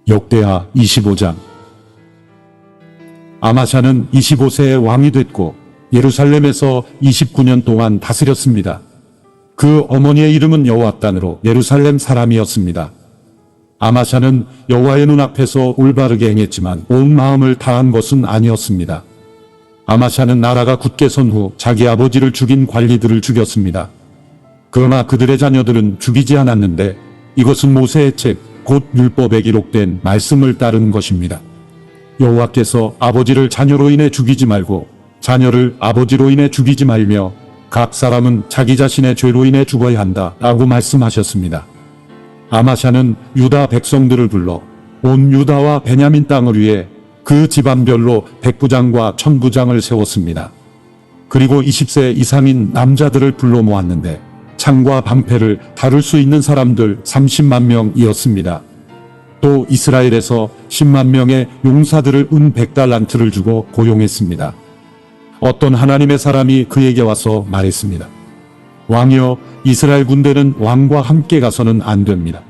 역대하 25장. 아마샤는 25세에 왕이 됐고 예루살렘에서 29년 동안 다스렸습니다. 그 어머니의 이름은 여호압단으로 예루살렘 사람이었습니다. 아마샤는 여호와의 눈앞에서 올바르게 행했지만 온 마음을 다한 것은 아니었습니다. 아마샤는 나라가 굳게 선 후 자기 아버지를 죽인 관리들을 죽였습니다. 그러나 그들의 자녀들은 죽이지 않았는데 이것은 모세의 책 곧 율법에 기록된 말씀을 따르는 것입니다. 여호와께서 아버지를 자녀로 인해 죽이지 말고 자녀를 아버지로 인해 죽이지 말며 각 사람은 자기 자신의 죄로 인해 죽어야 한다 라고 말씀하셨습니다. 아마샤는 유다 백성들을 불러 온 유다와 베냐민 땅을 위해 그 집안별로 백부장과 천부장을 세웠습니다. 그리고 20세 이상인 남자들을 불러 모았는데 창과 방패를 다룰 수 있는 사람들 30만 명이었습니다. 또 이스라엘에서 10만 명의 용사들을 은 100달란트를 주고 고용했습니다. 어떤 하나님의 사람이 그에게 와서 말했습니다. 왕이여, 이스라엘 군대는 왕과 함께 가서는 안 됩니다.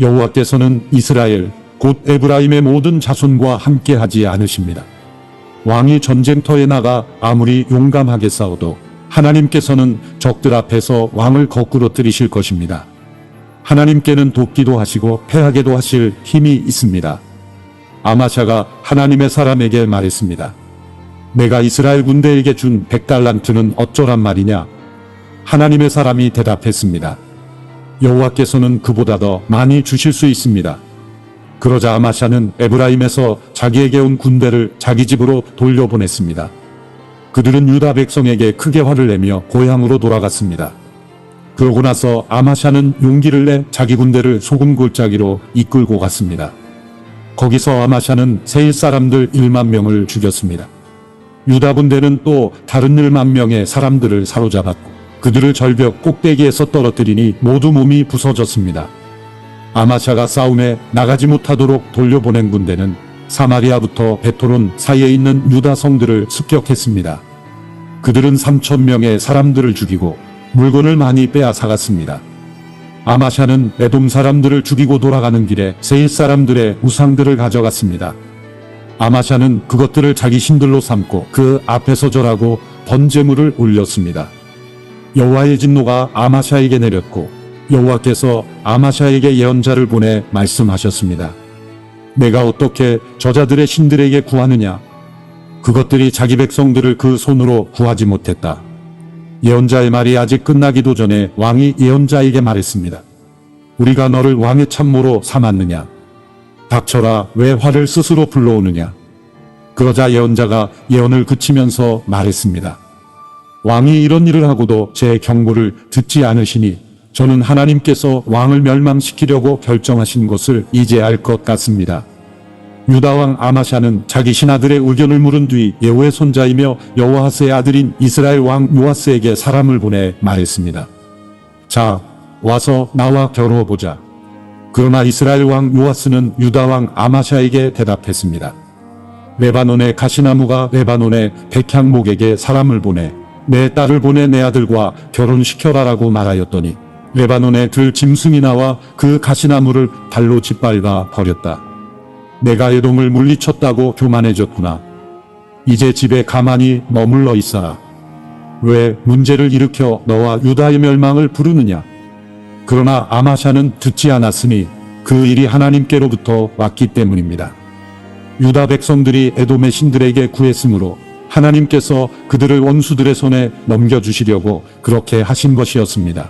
여호와께서는 이스라엘 곧 에브라임의 모든 자손과 함께 하지 않으십니다. 왕이 전쟁터에 나가 아무리 용감하게 싸워도 하나님께서는 적들 앞에서 왕을 거꾸로 뜨리실 것입니다. 하나님께는 돕기도 하시고 패하게도 하실 힘이 있습니다. 아마샤가 하나님의 사람에게 말했습니다. 내가 이스라엘 군대에게 준 100달란트는 어쩌란 말이냐? 하나님의 사람이 대답했습니다. 여호와께서는 그보다 더 많이 주실 수 있습니다. 그러자 아마샤는 에브라임에서 자기에게 온 군대를 자기 집으로 돌려보냈습니다. 그들은 유다 백성에게 크게 화를 내며 고향으로 돌아갔습니다. 그러고 나서 아마샤는 용기를 내 자기 군대를 소금 골짜기로 이끌고 갔습니다. 거기서 아마샤는 세일 사람들 1만 명을 죽였습니다. 유다 군대는 또 다른 1만 명의 사람들을 사로잡았고 그들을 절벽 꼭대기에서 떨어뜨리니 모두 몸이 부서졌습니다. 아마샤가 싸움에 나가지 못하도록 돌려보낸 군대는 사마리아부터 베토론 사이에 있는 유다 성들을 습격했습니다. 그들은 3,000명의 사람들을 죽이고 물건을 많이 빼앗아갔습니다. 아마샤는 에돔 사람들을 죽이고 돌아가는 길에 세일 사람들의 우상들을 가져갔습니다. 아마샤는 그것들을 자기 신들로 삼고 그 앞에서 절하고 번제물을 올렸습니다. 여호와의 진노가 아마샤에게 내렸고 여호와께서 아마샤에게 예언자를 보내 말씀하셨습니다. 내가 어떻게 저자들의 신들에게 구하느냐? 그것들이 자기 백성들을 그 손으로 구하지 못했다. 예언자의 말이 아직 끝나기도 전에 왕이 예언자에게 말했습니다. 우리가 너를 왕의 참모로 삼았느냐? 닥쳐라, 왜 화를 스스로 불러오느냐? 그러자 예언자가 예언을 그치면서 말했습니다. 왕이 이런 일을 하고도 제 경고를 듣지 않으시니 저는 하나님께서 왕을 멸망시키려고 결정하신 것을 이제 알 것 같습니다. 유다왕 아마샤는 자기 신하들의 의견을 물은 뒤 예후의 손자이며 여호아스의 아들인 이스라엘 왕 요아스에게 사람을 보내 말했습니다. 자, 와서 나와 겨루어보자. 그러나 이스라엘 왕 요아스는 유다왕 아마샤에게 대답했습니다. 레바논의 가시나무가 레바논의 백향목에게 사람을 보내 내 딸을 보내 내 아들과 결혼시켜라라고 말하였더니 레바논의 들 짐승이 나와 그 가시나무를 발로 짓밟아 버렸다. 내가 에돔을 물리쳤다고 교만해졌구나. 이제 집에 가만히 머물러 있어라. 왜 문제를 일으켜 너와 유다의 멸망을 부르느냐? 그러나 아마샤는 듣지 않았으니 그 일이 하나님께로부터 왔기 때문입니다. 유다 백성들이 에돔의 신들에게 구했으므로 하나님께서 그들을 원수들의 손에 넘겨주시려고 그렇게 하신 것이었습니다.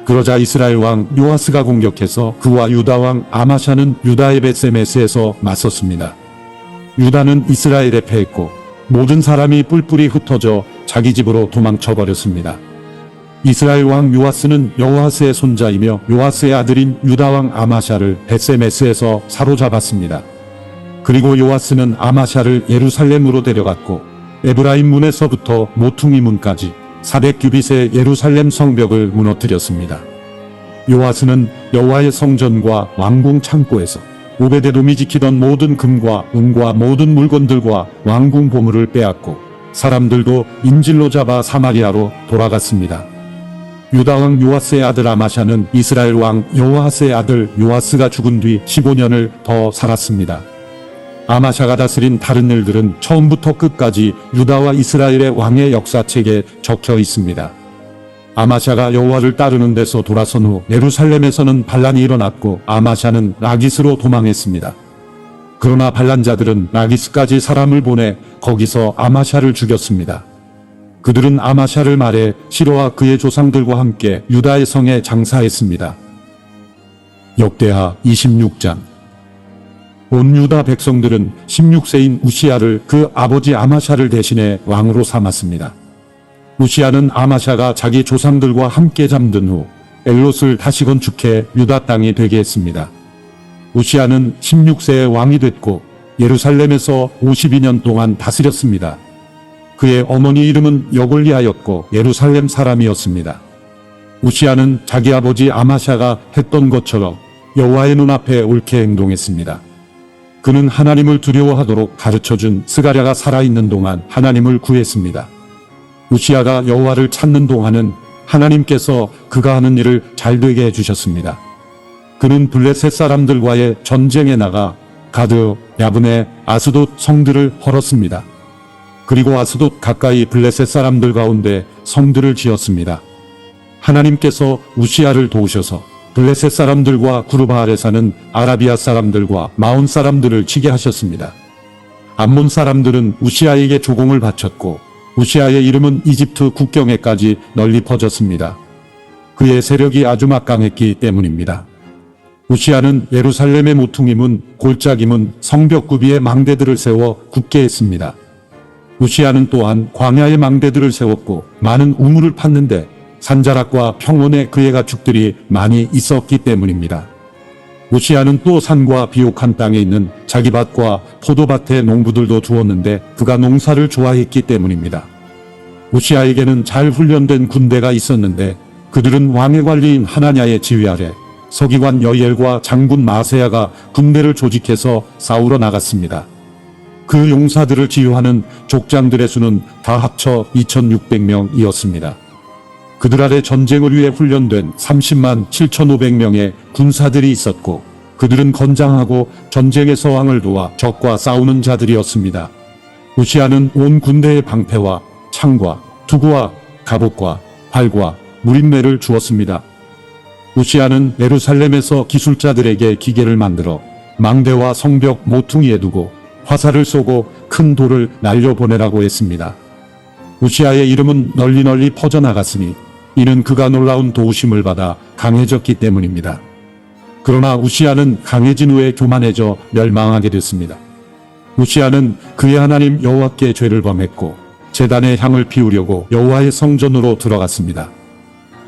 그러자 이스라엘 왕 요아스가 공격해서 그와 유다 왕 아마샤는 유다의 벳세메스에서 맞섰습니다. 유다는 이스라엘에 패했고 모든 사람이 뿔뿔이 흩어져 자기 집으로 도망쳐버렸습니다. 이스라엘 왕 요아스는 여호아스의 손자이며 요아스의 아들인 유다 왕 아마샤를 벳세메스에서 사로잡았습니다. 그리고 요아스는 아마샤를 예루살렘으로 데려갔고 에브라임 문에서부터 모퉁이 문까지 400규빗의 예루살렘 성벽을 무너뜨렸습니다. 요아스는 여호와의 성전과 왕궁 창고에서 오베데돔이 지키던 모든 금과 은과 모든 물건들과 왕궁 보물을 빼앗고 사람들도 인질로 잡아 사마리아로 돌아갔습니다. 유다왕 요아스의 아들 아마샤는 이스라엘 왕 여호아스의 아들 요아스가 죽은 뒤 15년을 더 살았습니다. 아마샤가 다스린 다른 일들은 처음부터 끝까지 유다와 이스라엘의 왕의 역사책에 적혀 있습니다. 아마샤가 여호와를 따르는 데서 돌아선 후 예루살렘에서는 반란이 일어났고 아마샤는 라기스로 도망했습니다. 그러나 반란자들은 라기스까지 사람을 보내 거기서 아마샤를 죽였습니다. 그들은 아마샤를 말해 시로와 그의 조상들과 함께 유다의 성에 장사했습니다. 역대하 26장. 온 유다 백성들은 16세인 우시야를 그 아버지 아마샤를 대신해 왕으로 삼았습니다. 우시야는 아마샤가 자기 조상들과 함께 잠든 후 엘롯을 다시 건축해 유다 땅이 되게 했습니다. 우시야는 16세에 왕이 됐고 예루살렘에서 52년 동안 다스렸습니다. 그의 어머니 이름은 여골리아였고 예루살렘 사람이었습니다. 우시야는 자기 아버지 아마샤가 했던 것처럼 여호와의 눈앞에 옳게 행동했습니다. 그는 하나님을 두려워하도록 가르쳐준 스가랴가 살아있는 동안 하나님을 구했습니다. 우시야가 여호와를 찾는 동안은 하나님께서 그가 하는 일을 잘되게 해주셨습니다. 그는 블레셋 사람들과의 전쟁에 나가 가드, 야브네, 아스돗 성들을 헐었습니다. 그리고 아스돗 가까이 블레셋 사람들 가운데 성들을 지었습니다. 하나님께서 우시야를 도우셔서 블레셋 사람들과 구르바알에 사는 아라비아 사람들과 마온 사람들을 치게 하셨습니다. 암몬 사람들은 우시야에게 조공을 바쳤고 우시야의 이름은 이집트 국경에까지 널리 퍼졌습니다. 그의 세력이 아주 막강했기 때문입니다. 우시야는 예루살렘의 모퉁이 문, 골짜기 문, 성벽구비에 망대들을 세워 굳게 했습니다. 우시야는 또한 광야의 망대들을 세웠고 많은 우물을 팠는데 산자락과 평원에 그의 가축들이 많이 있었기 때문입니다. 우시야는 또 산과 비옥한 땅에 있는 자기 밭과 포도밭의 농부들도 두었는데 그가 농사를 좋아했기 때문입니다. 우시야에게는 잘 훈련된 군대가 있었는데 그들은 왕의 관리인 하나냐의 지휘 아래 서기관 여이엘과 장군 마세야가 군대를 조직해서 싸우러 나갔습니다. 그 용사들을 지휘하는 족장들의 수는 다 합쳐 2600명이었습니다. 그들 아래 전쟁을 위해 훈련된 30만 7500명의 군사들이 있었고 그들은 건장하고 전쟁에서 왕을 도와 적과 싸우는 자들이었습니다. 우시야는 온 군대의 방패와 창과 투구와 갑옷과 활과 무림매를 주었습니다. 우시야는 예루살렘에서 기술자들에게 기계를 만들어 망대와 성벽 모퉁이에 두고 화살을 쏘고 큰 돌을 날려보내라고 했습니다. 우시야의 이름은 널리 퍼져나갔으니 이는 그가 놀라운 도우심을 받아 강해졌기 때문입니다. 그러나 우시야는 강해진 후에 교만해져 멸망하게 됐습니다. 우시야는 그의 하나님 여호와께 죄를 범했고 제단에 향을 피우려고 여호와의 성전으로 들어갔습니다.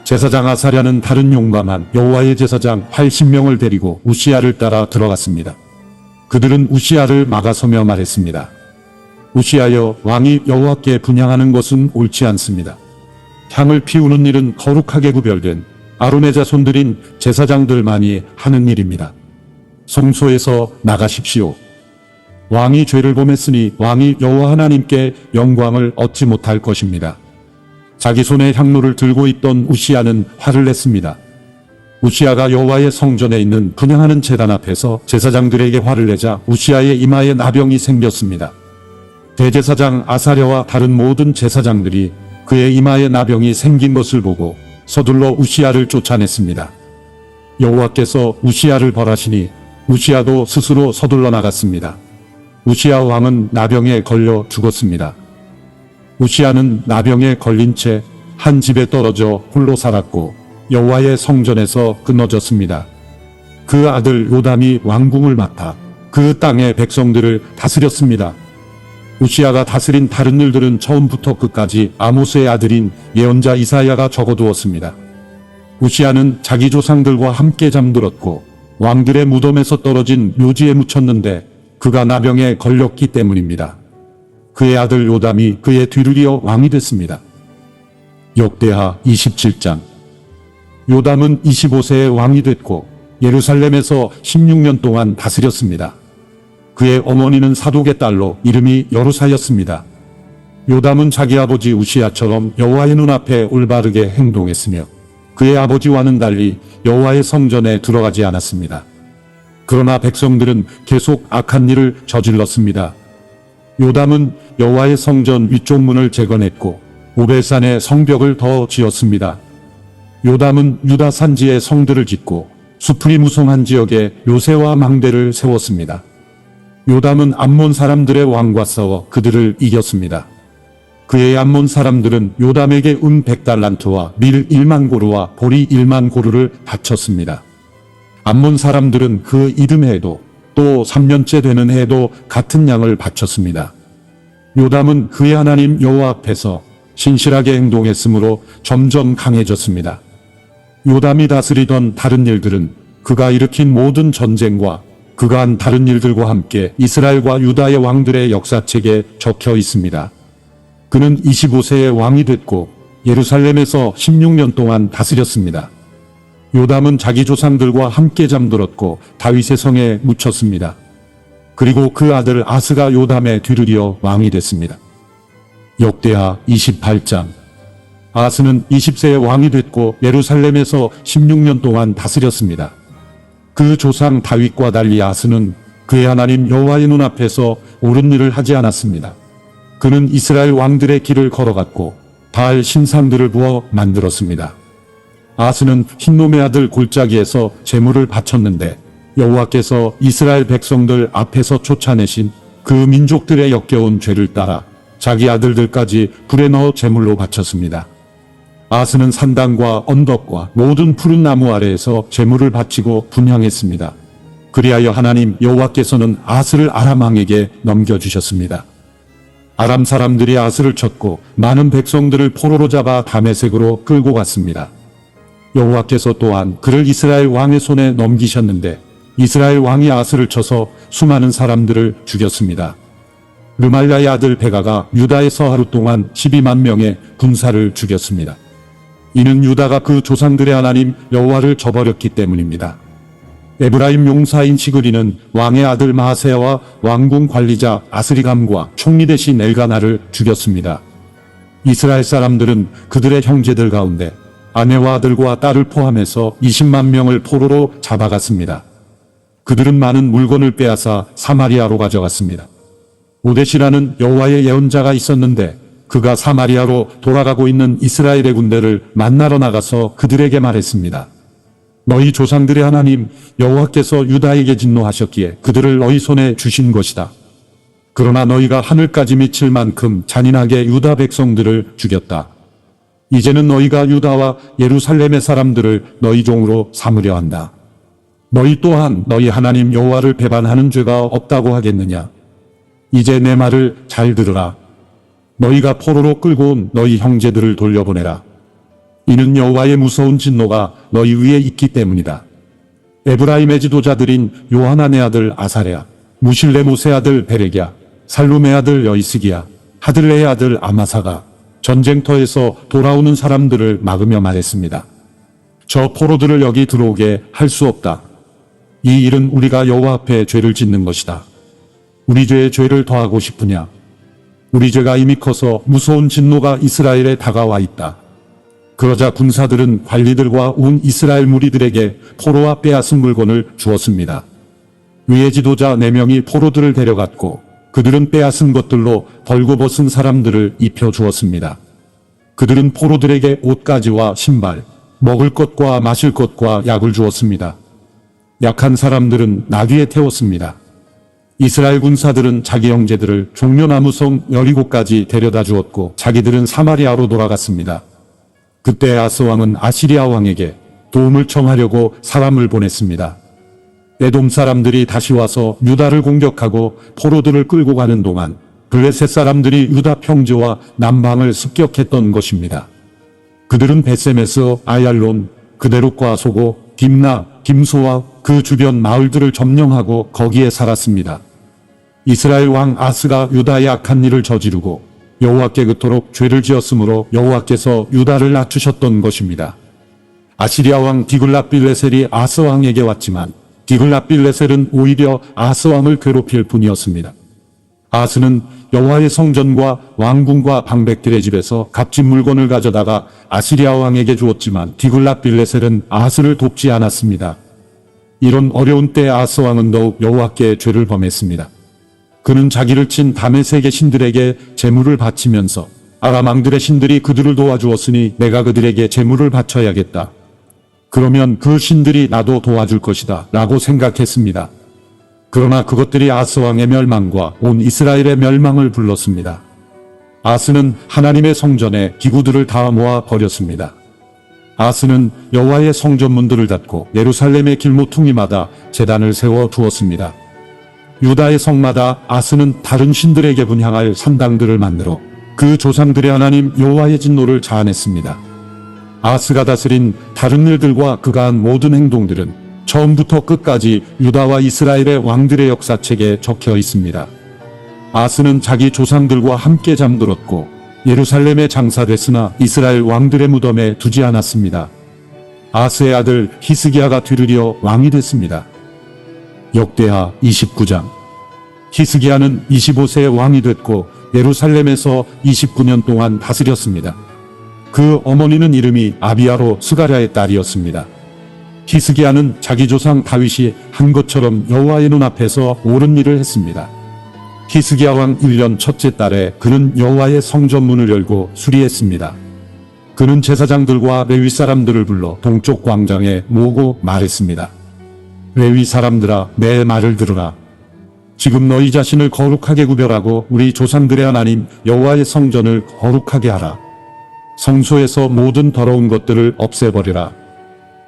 제사장 아사랴는 다른 용감한 여호와의 제사장 80명을 데리고 우시야를 따라 들어갔습니다. 그들은 우시야를 막아서며 말했습니다. 우시야여, 왕이 여호와께 분향하는 것은 옳지 않습니다. 향을 피우는 일은 거룩하게 구별된 아론의 자손들인 제사장들만이 하는 일입니다. 성소에서 나가십시오. 왕이 죄를 범했으니 왕이 여호와 하나님께 영광을 얻지 못할 것입니다. 자기 손에 향로를 들고 있던 우시야는 화를 냈습니다. 우시야가 여호와의 성전에 있는 분향하는 제단 앞에서 제사장들에게 화를 내자 우시야의 이마에 나병이 생겼습니다. 대제사장 아사랴와 다른 모든 제사장들이 그의 이마에 나병이 생긴 것을 보고 서둘러 우시야를 쫓아냈습니다. 여호와께서 우시야를 벌하시니 우시야도 스스로 서둘러 나갔습니다. 우시야 왕은 나병에 걸려 죽었습니다. 우시야는 나병에 걸린 채 한 집에 떨어져 홀로 살았고 여호와의 성전에서 끊어졌습니다. 그 아들 요담이 왕궁을 맡아 그 땅의 백성들을 다스렸습니다. 우시야가 다스린 다른 일들은 처음부터 끝까지 아모스의 아들인 예언자 이사야가 적어두었습니다. 우시야는 자기 조상들과 함께 잠들었고 왕들의 무덤에서 떨어진 묘지에 묻혔는데 그가 나병에 걸렸기 때문입니다. 그의 아들 요담이 그의 뒤를 이어 왕이 됐습니다. 역대하 27장. 요담은 25세에 왕이 됐고 예루살렘에서 16년 동안 다스렸습니다. 그의 어머니는 사독의 딸로 이름이 여루사였습니다. 요담은 자기 아버지 우시야처럼 여호와의 눈앞에 올바르게 행동했으며 그의 아버지와는 달리 여호와의 성전에 들어가지 않았습니다. 그러나 백성들은 계속 악한 일을 저질렀습니다. 요담은 여호와의 성전 위쪽 문을 재건했고 오벨산에 성벽을 더 지었습니다. 요담은 유다 산지에 성들을 짓고 수풀이 무성한 지역에 요새와 망대를 세웠습니다. 요담은 암몬 사람들의 왕과 싸워 그들을 이겼습니다. 그의 암몬 사람들은 요담에게 100달란트와 밀 1만 고루와 보리 1만 고루를 바쳤습니다. 암몬 사람들은 그 이듬 해에도 또 3년째 되는 해에도 같은 양을 바쳤습니다. 요담은 그의 하나님 여호와 앞에서 신실하게 행동했으므로 점점 강해졌습니다. 요담이 다스리던 다른 일들은 그가 일으킨 모든 전쟁과 그가 한 다른 일들과 함께 이스라엘과 유다의 왕들의 역사책에 적혀 있습니다. 그는 25세의 왕이 됐고 예루살렘에서 16년 동안 다스렸습니다. 요담은 자기 조상들과 함께 잠들었고 다윗의 성에 묻혔습니다. 그리고 그 아들 아스가 요담의 뒤를 이어 왕이 됐습니다. 역대하 28장. 아스는 20세의 왕이 됐고 예루살렘에서 16년 동안 다스렸습니다. 그 조상 다윗과 달리 아스는 그의 하나님 여호와의 눈앞에서 옳은 일을 하지 않았습니다. 그는 이스라엘 왕들의 길을 걸어갔고 바알 신상들을 부어 만들었습니다. 아스는 흰놈의 아들 골짜기에서 제물을 바쳤는데 여호와께서 이스라엘 백성들 앞에서 쫓아내신 그 민족들의 역겨운 죄를 따라 자기 아들들까지 불에 넣어 제물로 바쳤습니다. 아스는 산당과 언덕과 모든 푸른 나무 아래에서 제물을 바치고 분향했습니다. 그리하여 하나님 여호와께서는 아스를 아람 왕에게 넘겨주셨습니다. 아람 사람들이 아스를 쳤고 많은 백성들을 포로로 잡아 다메섹으로 끌고 갔습니다. 여호와께서 또한 그를 이스라엘 왕의 손에 넘기셨는데 이스라엘 왕이 아스를 쳐서 수많은 사람들을 죽였습니다. 르말야의 아들 베가가 유다에서 하루 동안 12만 명의 군사를 죽였습니다. 이는 유다가 그 조상들의 하나님 여호와를 저버렸기 때문입니다. 에브라임 용사인 시그리는 왕의 아들 마하세야와 왕궁 관리자 아스리감과 총리 대신 엘가나를 죽였습니다. 이스라엘 사람들은 그들의 형제들 가운데 아내와 아들과 딸을 포함해서 20만 명을 포로로 잡아갔습니다. 그들은 많은 물건을 빼앗아 사마리아로 가져갔습니다. 오데시라는 여호와의 예언자가 있었는데 그가 사마리아로 돌아가고 있는 이스라엘의 군대를 만나러 나가서 그들에게 말했습니다. 너희 조상들의 하나님 여호와께서 유다에게 진노하셨기에 그들을 너희 손에 주신 것이다. 그러나 너희가 하늘까지 미칠 만큼 잔인하게 유다 백성들을 죽였다. 이제는 너희가 유다와 예루살렘의 사람들을 너희 종으로 삼으려 한다. 너희 또한 너희 하나님 여호와를 배반하는 죄가 없다고 하겠느냐? 이제 내 말을 잘 들으라. 너희가 포로로 끌고 온 너희 형제들을 돌려보내라. 이는 여호와의 무서운 진노가 너희 위에 있기 때문이다. 에브라임의 지도자들인 요하난의 아들 아사랴, 무실레못의 아들 베렉야, 살룸의 아들 여이스기야, 하들레의 아들 아마사가 전쟁터에서 돌아오는 사람들을 막으며 말했습니다. 저 포로들을 여기 들어오게 할 수 없다. 이 일은 우리가 여호와 앞에 죄를 짓는 것이다. 우리 죄에 죄를 더하고 싶으냐? 우리 죄가 이미 커서 무서운 진노가 이스라엘에 다가와 있다. 그러자 군사들은 관리들과 온 이스라엘 무리들에게 포로와 빼앗은 물건을 주었습니다. 위의 지도자 4명이 포로들을 데려갔고 그들은 빼앗은 것들로 벌거벗은 사람들을 입혀 주었습니다. 그들은 포로들에게 옷가지와 신발, 먹을 것과 마실 것과 약을 주었습니다. 약한 사람들은 나귀에 태웠습니다. 이스라엘 군사들은 자기 형제들을 종려나무성 여리고까지 데려다 주었고 자기들은 사마리아로 돌아갔습니다. 그때 아스 왕은 아시리아 왕에게 도움을 청하려고 사람을 보냈습니다. 에돔 사람들이 다시 와서 유다를 공격하고 포로들을 끌고 가는 동안 블레셋 사람들이 유다 평지와 남방을 습격했던 것입니다. 그들은 베세메스, 아얄론, 그데롯과 소고, 딥나, 김소와 그 주변 마을들을 점령하고 거기에 살았습니다. 이스라엘 왕 아스가 유다의 악한 일을 저지르고 여호와께 그토록 죄를 지었으므로 여호와께서 유다를 낮추셨던 것입니다. 아시리아 왕 디글랏빌레셀이 아스 왕에게 왔지만 디글랏빌레셀은 오히려 아스 왕을 괴롭힐 뿐이었습니다. 아스는 여호와의 성전과 왕궁과 방백들의 집에서 값진 물건을 가져다가 아시리아 왕에게 주었지만 디글랏빌레셀은 아스를 돕지 않았습니다. 이런 어려운 때 아스 왕은 더욱 여호와께 죄를 범했습니다. 그는 자기를 친 다메섹의 신들에게 제물을 바치면서 아람 왕들의 신들이 그들을 도와주었으니 내가 그들에게 제물을 바쳐야겠다. 그러면 그 신들이 나도 도와줄 것이다 라고 생각했습니다. 그러나 그것들이 아스 왕의 멸망과 온 이스라엘의 멸망을 불렀습니다. 아스는 하나님의 성전에 기구들을 다 모아 버렸습니다. 아스는 여호와의 성전문들을 닫고 예루살렘의 길모퉁이마다 제단을 세워 두었습니다. 유다의 성마다 아스는 다른 신들에게 분향할 산당들을 만들어 그 조상들의 하나님 여호와의 진노를 자아냈습니다. 아스가 다스린 다른 일들과 그가 한 모든 행동들은 처음부터 끝까지 유다와 이스라엘의 왕들의 역사책에 적혀 있습니다. 아스는 자기 조상들과 함께 잠들었고 예루살렘에 장사됐으나 이스라엘 왕들의 무덤에 두지 않았습니다. 아스의 아들 히스기야가 뒤르려 왕이 됐습니다. 역대하 29장. 히스기야는 25세에 왕이 됐고 예루살렘에서 29년 동안 다스렸습니다. 그 어머니는 이름이 아비야로 스가랴의 딸이었습니다. 히스기야는 자기 조상 다윗이 한 것처럼 여호와의 눈앞에서 옳은 일을 했습니다. 히스기야 왕 1년 첫째 달에 그는 여호와의 성전문을 열고 수리했습니다. 그는 제사장들과 레위 사람들을 불러 동쪽 광장에 모으고 말했습니다. 레위 사람들아, 내 말을 들으라. 지금 너희 자신을 거룩하게 구별하고 우리 조상들의 하나님 여호와의 성전을 거룩하게 하라. 성소에서 모든 더러운 것들을 없애버리라.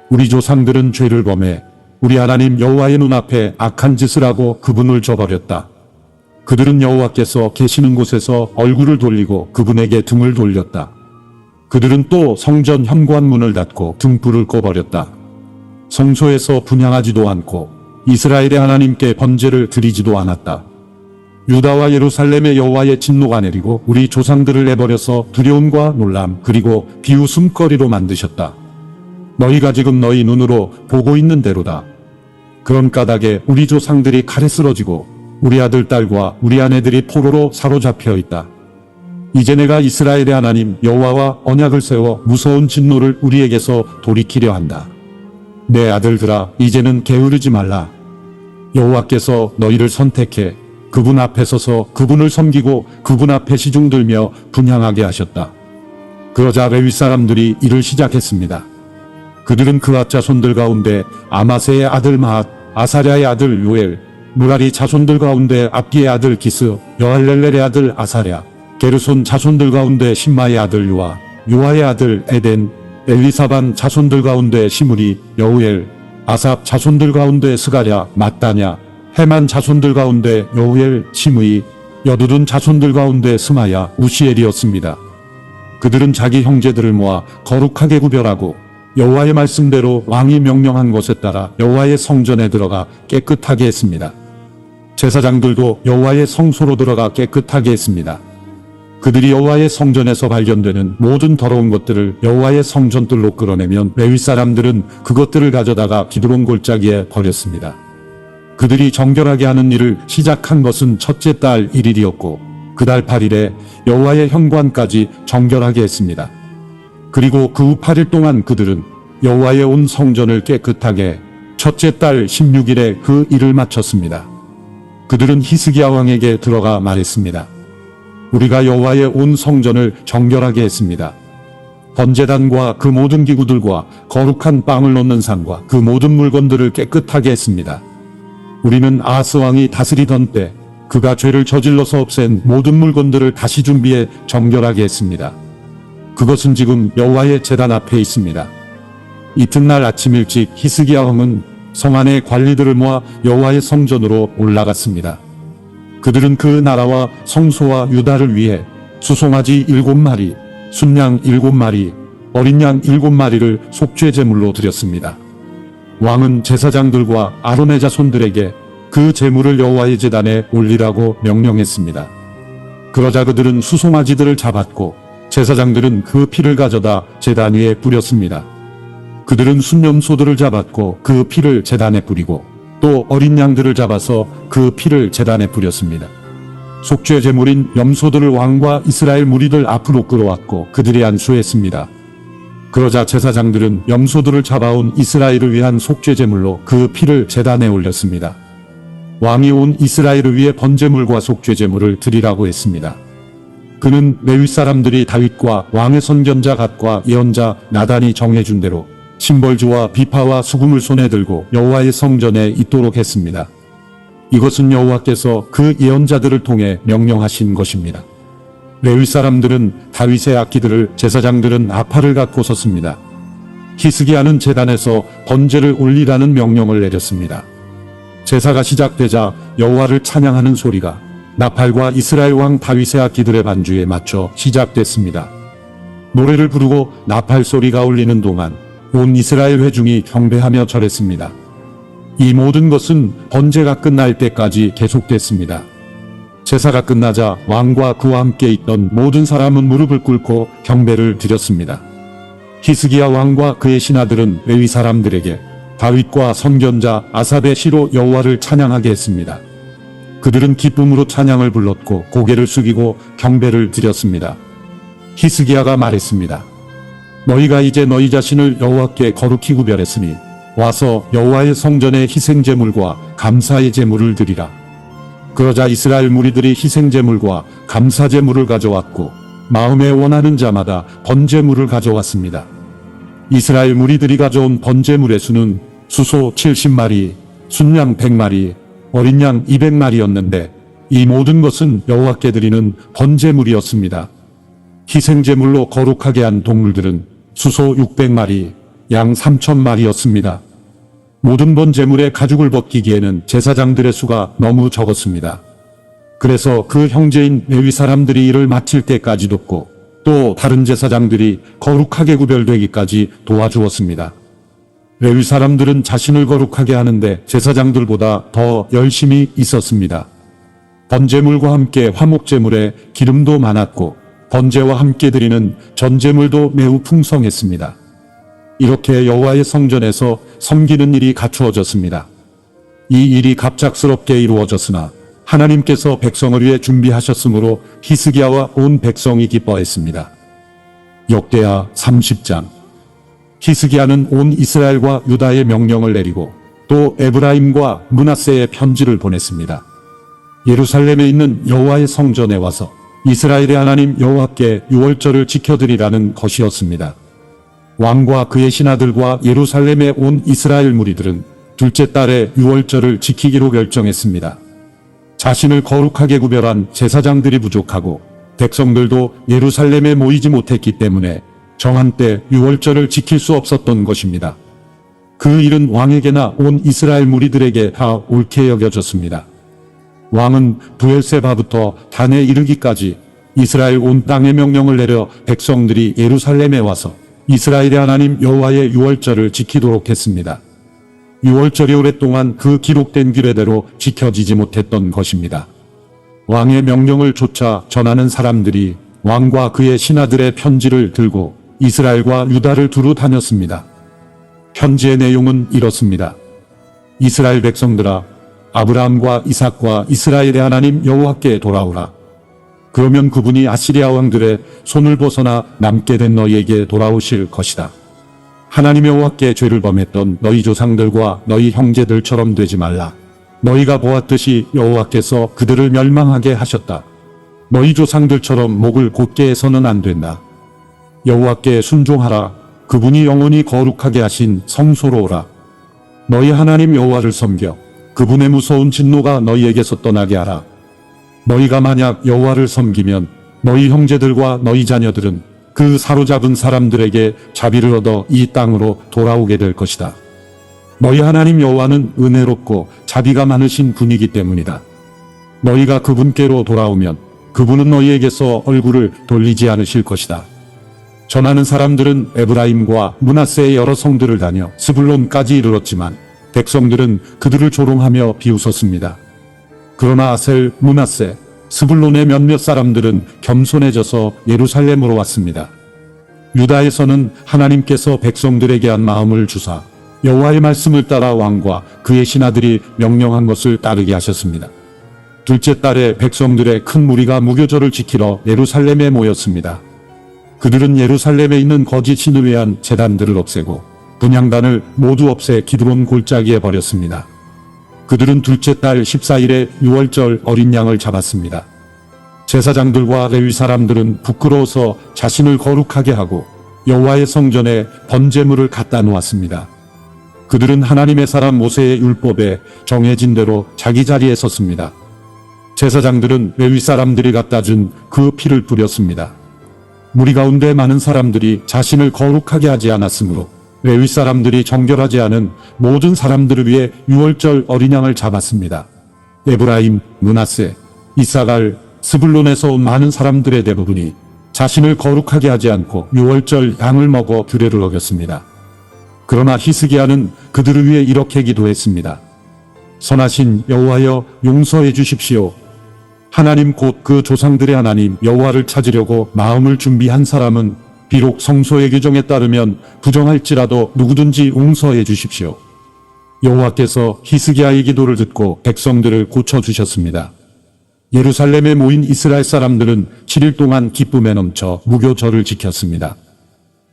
우리 조상들은 죄를 범해 우리 하나님 여호와의 눈앞에 악한 짓을 하고 그분을 저버렸다. 그들은 여호와께서 계시는 곳에서 얼굴을 돌리고 그분에게 등을 돌렸다. 그들은 또 성전 현관문을 닫고 등불을 꺼버렸다. 성소에서 분향하지도 않고 이스라엘의 하나님께 번제를 드리지도 않았다. 유다와 예루살렘의 여호와의 진노가 내리고 우리 조상들을 내버려서 두려움과 놀람 그리고 비웃음거리로 만드셨다. 너희가 지금 너희 눈으로 보고 있는 대로다. 그런 까닭에 우리 조상들이 칼에 쓰러지고 우리 아들 딸과 우리 아내들이 포로로 사로잡혀 있다. 이제 내가 이스라엘의 하나님 여호와와 언약을 세워 무서운 진노를 우리에게서 돌이키려 한다. 내 아들들아, 이제는 게으르지 말라. 여호와께서 너희를 선택해 그분 앞에 서서 그분을 섬기고 그분 앞에 시중들며 분향하게 하셨다. 그러자 레위 사람들이 일을 시작했습니다. 그들은 그앗 자손들 가운데 아마세의 아들 마앗, 아사랴의 아들 요엘, 무라리 자손들 가운데 압기의 아들 기스, 여할렐렐의 아들 아사랴, 게르손 자손들 가운데 심마의 아들 요아, 요아의 아들 에덴, 엘리사반 자손들 가운데 시므리, 여우엘, 아삽 자손들 가운데 스가랴, mat다냐, 헤만 자손들 가운데 여우엘, 시므이, 여두둔 자손들 가운데 스마야, 우시엘이었습니다. 그들은 자기 형제들을 모아 거룩하게 구별하고 여호와의 말씀대로 왕이 명령한 것에 따라 여호와의 성전에 들어가 깨끗하게 했습니다. 제사장들도 여호와의 성소로 들어가 깨끗하게 했습니다. 그들이 여호와의 성전에서 발견되는 모든 더러운 것들을 여호와의 성전들로 끌어내면 레위 사람들은 그것들을 가져다가 기드론 골짜기에 버렸습니다. 그들이 정결하게 하는 일을 시작한 것은 첫째 달 1일이었고 그 달 8일에 여호와의 현관까지 정결하게 했습니다. 그리고 그 후 8일 동안 그들은 여호와의 온 성전을 깨끗하게 첫째 달 16일에 그 일을 마쳤습니다. 그들은 히스기야 왕에게 들어가 말했습니다. 우리가 여호와의 온 성전을 정결하게 했습니다. 번제단과 그 모든 기구들과 거룩한 빵을 넣는 상과 그 모든 물건들을 깨끗하게 했습니다. 우리는 아하스 왕이 다스리던 때 그가 죄를 저질러서 없앤 모든 물건들을 다시 준비해 정결하게 했습니다. 그것은 지금 여호와의 제단 앞에 있습니다. 이튿날 아침 일찍 히스기야 왕은 성 안의 관리들을 모아 여호와의 성전으로 올라갔습니다. 그들은 그 나라와 성소와 유다를 위해 수송아지 7마리, 순양 7마리, 어린 양 7마리를 속죄 제물로 드렸습니다. 왕은 제사장들과 아론의 자손들에게 그 제물을 여호와의 제단에 올리라고 명령했습니다. 그러자 그들은 수송아지들을 잡았고 제사장들은 그 피를 가져다 제단 위에 뿌렸습니다. 그들은 순염소들을 잡았고 그 피를 제단에 뿌리고 또 어린 양들을 잡아서 그 피를 제단에 뿌렸습니다. 속죄 제물인 염소들을 왕과 이스라엘 무리들 앞으로 끌어왔고 그들이 안수했습니다. 그러자 제사장들은 염소들을 잡아온 이스라엘을 위한 속죄 제물로 그 피를 제단에 올렸습니다. 왕이 온 이스라엘을 위해 번제물과 속죄 제물을 드리라고 했습니다. 그는 레위 사람들이 다윗과 왕의 선견자 갓과 예언자 나단이 정해준 대로 심벌주와 비파와 수금을 손에 들고 여호와의 성전에 있도록 했습니다. 이것은 여호와께서 그 예언자들을 통해 명령하신 것입니다. 레위 사람들은 다윗의 악기들을, 제사장들은 나팔을 갖고 섰습니다. 히스기야는 제단에서 번제를 올리라는 명령을 내렸습니다. 제사가 시작되자 여호와를 찬양하는 소리가 나팔과 이스라엘 왕 다윗의 악기들의 반주에 맞춰 시작됐습니다. 노래를 부르고 나팔 소리가 울리는 동안 온 이스라엘 회중이 경배하며 절했습니다. 이 모든 것은 번제가 끝날 때까지 계속됐습니다. 제사가 끝나자 왕과 그와 함께 있던 모든 사람은 무릎을 꿇고 경배를 드렸습니다. 히스기야 왕과 그의 신하들은 레위 사람들에게 다윗과 선견자 아삽의 시로 여호와를 찬양하게 했습니다. 그들은 기쁨으로 찬양을 불렀고 고개를 숙이고 경배를 드렸습니다. 히스기야가 말했습니다. 너희가 이제 너희 자신을 여호와께 거룩히 구별했으니 와서 여호와의 성전에 희생제물과 감사의 제물을 드리라. 그러자 이스라엘 무리들이 희생제물과 감사제물을 가져왔고 마음에 원하는 자마다 번제물을 가져왔습니다. 이스라엘 무리들이 가져온 번제물의 수는 수소 70마리, 순양 100마리, 어린 양 200마리였는데 이 모든 것은 여호와께 드리는 번제물이었습니다. 희생제물로 거룩하게 한 동물들은 수소 600마리, 양 3000마리였습니다. 모든 번제물의 가죽을 벗기기에는 제사장들의 수가 너무 적었습니다. 그래서 그 형제인 레위 사람들이 이를 마칠 때까지 돕고 또 다른 제사장들이 거룩하게 구별되기까지 도와주었습니다. 레위 사람들은 자신을 거룩하게 하는데 제사장들보다 더 열심히 있었습니다. 번제물과 함께 화목제물에 기름도 많았고 번제와 함께 드리는 전제물도 매우 풍성했습니다. 이렇게 여호와의 성전에서 섬기는 일이 갖추어졌습니다. 이 일이 갑작스럽게 이루어졌으나 하나님께서 백성을 위해 준비하셨으므로 히스기야와 온 백성이 기뻐했습니다. 역대하 30장. 히스기야는 온 이스라엘과 유다의 명령을 내리고 또 에브라임과 므낫세의 편지를 보냈습니다. 예루살렘에 있는 여호와의 성전에 와서 이스라엘의 하나님 여호와께 유월절을 지켜드리라는 것이었습니다. 왕과 그의 신하들과 예루살렘에 온 이스라엘 무리들은 둘째 달에 유월절을 지키기로 결정했습니다. 자신을 거룩하게 구별한 제사장들이 부족하고 백성들도 예루살렘에 모이지 못했기 때문에 정한 때 유월절을 지킬 수 없었던 것입니다. 그 일은 왕에게나 온 이스라엘 무리들에게 다 옳게 여겨졌습니다. 왕은 브엘세바부터 단에 이르기까지 이스라엘 온 땅에 명령을 내려 백성들이 예루살렘에 와서 이스라엘의 하나님 여호와의 유월절을 지키도록 했습니다. 유월절이 오랫동안 그 기록된 규례대로 지켜지지 못했던 것입니다. 왕의 명령을 쫓아 전하는 사람들이 왕과 그의 신하들의 편지를 들고 이스라엘과 유다를 두루 다녔습니다. 편지의 내용은 이렇습니다. 이스라엘 백성들아, 아브라함과 이삭과 이스라엘의 하나님 여호와께 돌아오라. 그러면 그분이 아시리아 왕들의 손을 벗어나 남게 된 너희에게 돌아오실 것이다. 하나님 여호와께 죄를 범했던 너희 조상들과 너희 형제들처럼 되지 말라. 너희가 보았듯이 여호와께서 그들을 멸망하게 하셨다. 너희 조상들처럼 목을 곧게 해서는 안 된다. 여호와께 순종하라. 그분이 영원히 거룩하게 하신 성소로오라. 너희 하나님 여호와를 섬겨 그분의 무서운 진노가 너희에게서 떠나게 하라. 너희가 만약 여호와를 섬기면 너희 형제들과 너희 자녀들은 그 사로잡은 사람들에게 자비를 얻어 이 땅으로 돌아오게 될 것이다. 너희 하나님 여호와는 은혜롭고 자비가 많으신 분이기 때문이다. 너희가 그분께로 돌아오면 그분은 너희에게서 얼굴을 돌리지 않으실 것이다. 전하는 사람들은 에브라임과 므낫세의 여러 성들을 다녀 스불론까지 이르렀지만 백성들은 그들을 조롱하며 비웃었습니다. 그러나 아셀, 므낫세, 스불론의 몇몇 사람들은 겸손해져서 예루살렘으로 왔습니다. 유다에서는 하나님께서 백성들에게 한 마음을 주사 여호와의 말씀을 따라 왕과 그의 신하들이 명령한 것을 따르게 하셨습니다. 둘째 달에 백성들의 큰 무리가 무교절을 지키러 예루살렘에 모였습니다. 그들은 예루살렘에 있는 거짓 신을 위한 제단들을 없애고 분향단을 모두 없애 기드론 골짜기에 버렸습니다. 그들은 둘째 달 14일에 유월절 어린 양을 잡았습니다. 제사장들과 레위 사람들은 부끄러워서 자신을 거룩하게 하고 여호와의 성전에 번제물을 갖다 놓았습니다. 그들은 하나님의 사람 모세의 율법에 정해진 대로 자기 자리에 섰습니다. 제사장들은 레위 사람들이 갖다 준 그 피를 뿌렸습니다. 무리 가운데 많은 사람들이 자신을 거룩하게 하지 않았으므로 레위 사람들이 정결하지 않은 모든 사람들을 위해 유월절 어린 양을 잡았습니다. 에브라임, 므낫세, 이사갈, 스불론에서 온 많은 사람들의 대부분이 자신을 거룩하게 하지 않고 유월절 양을 먹어 규례를 어겼습니다. 그러나 히스기야는 그들을 위해 이렇게 기도했습니다. 선하신 여호와여 용서해 주십시오. 하나님 곧 그 조상들의 하나님 여호와를 찾으려고 마음을 준비한 사람은 비록 성소의 규정에 따르면 부정할지라도 누구든지 용서해 주십시오. 여호와께서 히스기야의 기도를 듣고 백성들을 고쳐주셨습니다. 예루살렘에 모인 이스라엘 사람들은 7일 동안 기쁨에 넘쳐 무교절을 지켰습니다.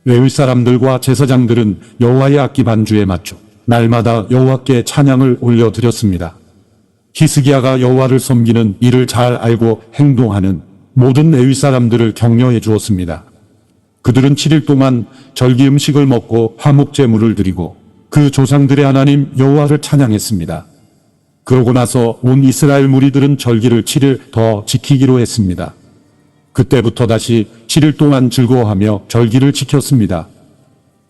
레위 사람들과 제사장들은 여호와의 악기 반주에 맞춰 날마다 여호와께 찬양을 올려드렸습니다. 히스기야가 여호와를 섬기는 일을 잘 알고 행동하는 모든 레위 사람들을 격려해 주었습니다. 그들은 7일 동안 절기 음식을 먹고 화목 제물을 드리고 그 조상들의 하나님 여호와를 찬양했습니다. 그러고 나서 온 이스라엘 무리들은 절기를 7일 더 지키기로 했습니다. 그때부터 다시 7일 동안 즐거워하며 절기를 지켰습니다.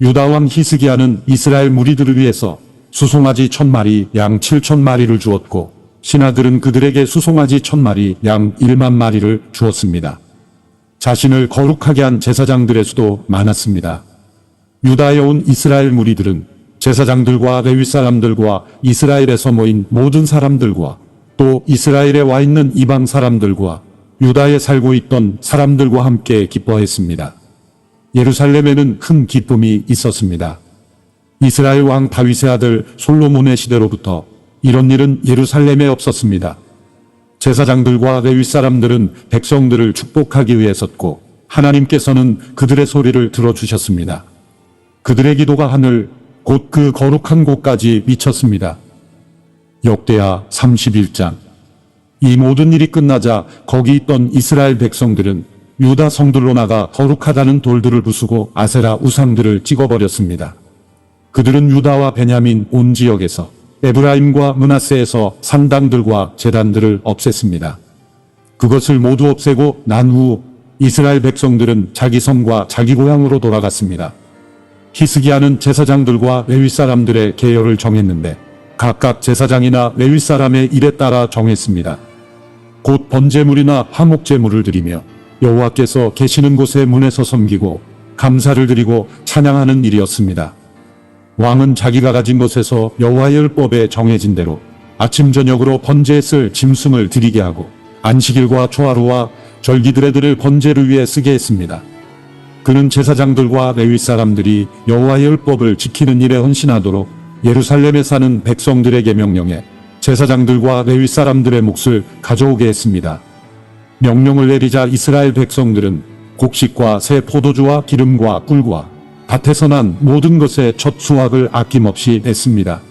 유다 왕 히스기야는 이스라엘 무리들을 위해서 수송아지 1000마리, 양 7000마리를 주었고 신하들은 그들에게 수송아지 1000마리, 양 1만 마리를 주었습니다. 자신을 거룩하게 한 제사장들의 수도 많았습니다. 유다에 온 이스라엘 무리들은 제사장들과 레위 사람들과 이스라엘에서 모인 모든 사람들과 또 이스라엘에 와 있는 이방 사람들과 유다에 살고 있던 사람들과 함께 기뻐했습니다. 예루살렘에는 큰 기쁨이 있었습니다. 이스라엘 왕 다윗의 아들 솔로몬의 시대로부터 이런 일은 예루살렘에 없었습니다. 제사장들과 레위 사람들은 백성들을 축복하기 위해 섰고 하나님께서는 그들의 소리를 들어주셨습니다. 그들의 기도가 하늘 곧 그 거룩한 곳까지 미쳤습니다. 역대하 31장. 이 모든 일이 끝나자 거기 있던 이스라엘 백성들은 유다 성들로 나가 거룩하다는 돌들을 부수고 아세라 우상들을 찍어버렸습니다. 그들은 유다와 베냐민 온 지역에서 에브라임과 므낫세에서 산당들과 제단들을 없앴습니다. 그것을 모두 없애고 난 후 이스라엘 백성들은 자기 성과 자기 고향으로 돌아갔습니다. 히스기야는 제사장들과 레위 사람들의 계열을 정했는데 각각 제사장이나 레위 사람의 일에 따라 정했습니다. 곧 번제물이나 화목제물을 드리며 여호와께서 계시는 곳에 문에서 섬기고 감사를 드리고 찬양하는 일이었습니다. 왕은 자기가 가진 것에서 여호와의 율법에 정해진 대로 아침 저녁으로 번제에 쓸 짐승을 드리게 하고 안식일과 초하루와 절기들에 드릴 번제를 위해 쓰게 했습니다. 그는 제사장들과 레위 사람들이 여호와의 율법을 지키는 일에 헌신하도록 예루살렘에 사는 백성들에게 명령해 제사장들과 레위 사람들의 몫을 가져오게 했습니다. 명령을 내리자 이스라엘 백성들은 곡식과 새 포도주와 기름과 꿀과 밭에서 난 모든 것의 첫 수확을 아낌없이 냈습니다.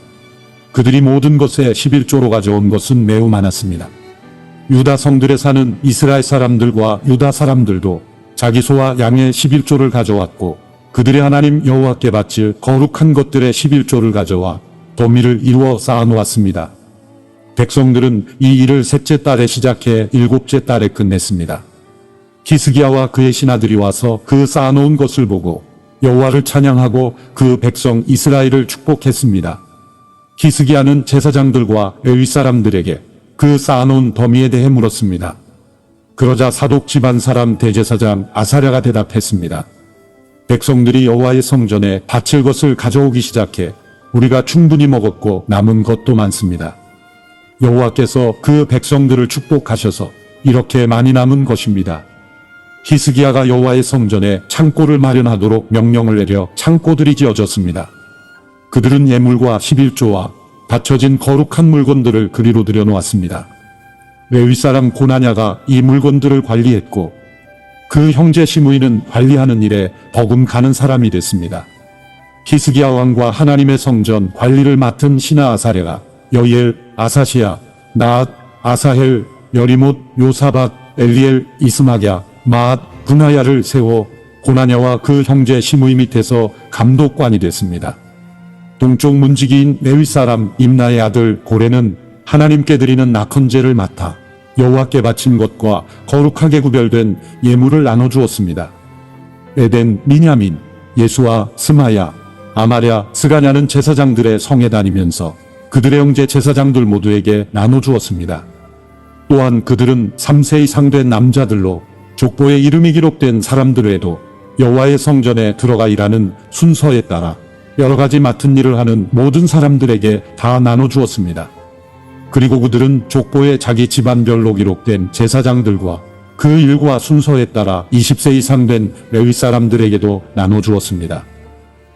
그들이 모든 것에 11조로 가져온 것은 매우 많았습니다. 유다 성들에 사는 이스라엘 사람들과 유다 사람들도 자기 소와 양의 11조를 가져왔고 그들의 하나님 여호와께 바칠 거룩한 것들의 11조를 가져와 도미를 이루어 쌓아놓았습니다. 백성들은 이 일을 셋째 달에 시작해 일곱째 달에 끝냈습니다. 히스기야와 그의 신하들이 와서 그 쌓아놓은 것을 보고 여호와를 찬양하고 그 백성 이스라엘을 축복했습니다. 히스기야는 제사장들과 레위 사람들에게 그 쌓아놓은 더미에 대해 물었습니다. 그러자 사독 집안 사람 대제사장 아사랴가 대답했습니다. 백성들이 여호와의 성전에 바칠 것을 가져오기 시작해 우리가 충분히 먹었고 남은 것도 많습니다. 여호와께서 그 백성들을 축복하셔서 이렇게 많이 남은 것입니다. 히스기야가 여호와의 성전에 창고를 마련하도록 명령을 내려 창고들이 지어졌습니다. 그들은 예물과 11조와 받쳐진 거룩한 물건들을 그리로 들여놓았습니다. 레위 사람 고나냐가 이 물건들을 관리했고 그 형제 시므이는 관리하는 일에 버금가는 사람이 됐습니다. 히스기야 왕과 하나님의 성전 관리를 맡은 시나 아사랴가 여이엘, 아사시야, 나앗, 아사헬, 여리못, 요사박, 엘리엘, 이스마랴, 마앗, 분하야를 세워 고나냐와 그 형제 시므이 밑에서 감독관이 됐습니다. 동쪽 문지기인 레위 사람 임나의 아들 고레는 하나님께 드리는 낙헌제를 맡아 여호와께 바친 것과 거룩하게 구별된 예물을 나눠주었습니다. 에덴, 미냐민, 예수와 스마야, 아마랴, 스가냐는 제사장들의 성에 다니면서 그들의 형제 제사장들 모두에게 나눠주었습니다. 또한 그들은 3세 이상 된 남자들로 족보에 이름이 기록된 사람들 외에도 여호와의 성전에 들어가 일하는 순서에 따라 여러 가지 맡은 일을 하는 모든 사람들에게 다 나눠주었습니다. 그리고 그들은 족보에 자기 집안별로 기록된 제사장들과 그 일과 순서에 따라 20세 이상 된 레위 사람들에게도 나눠주었습니다.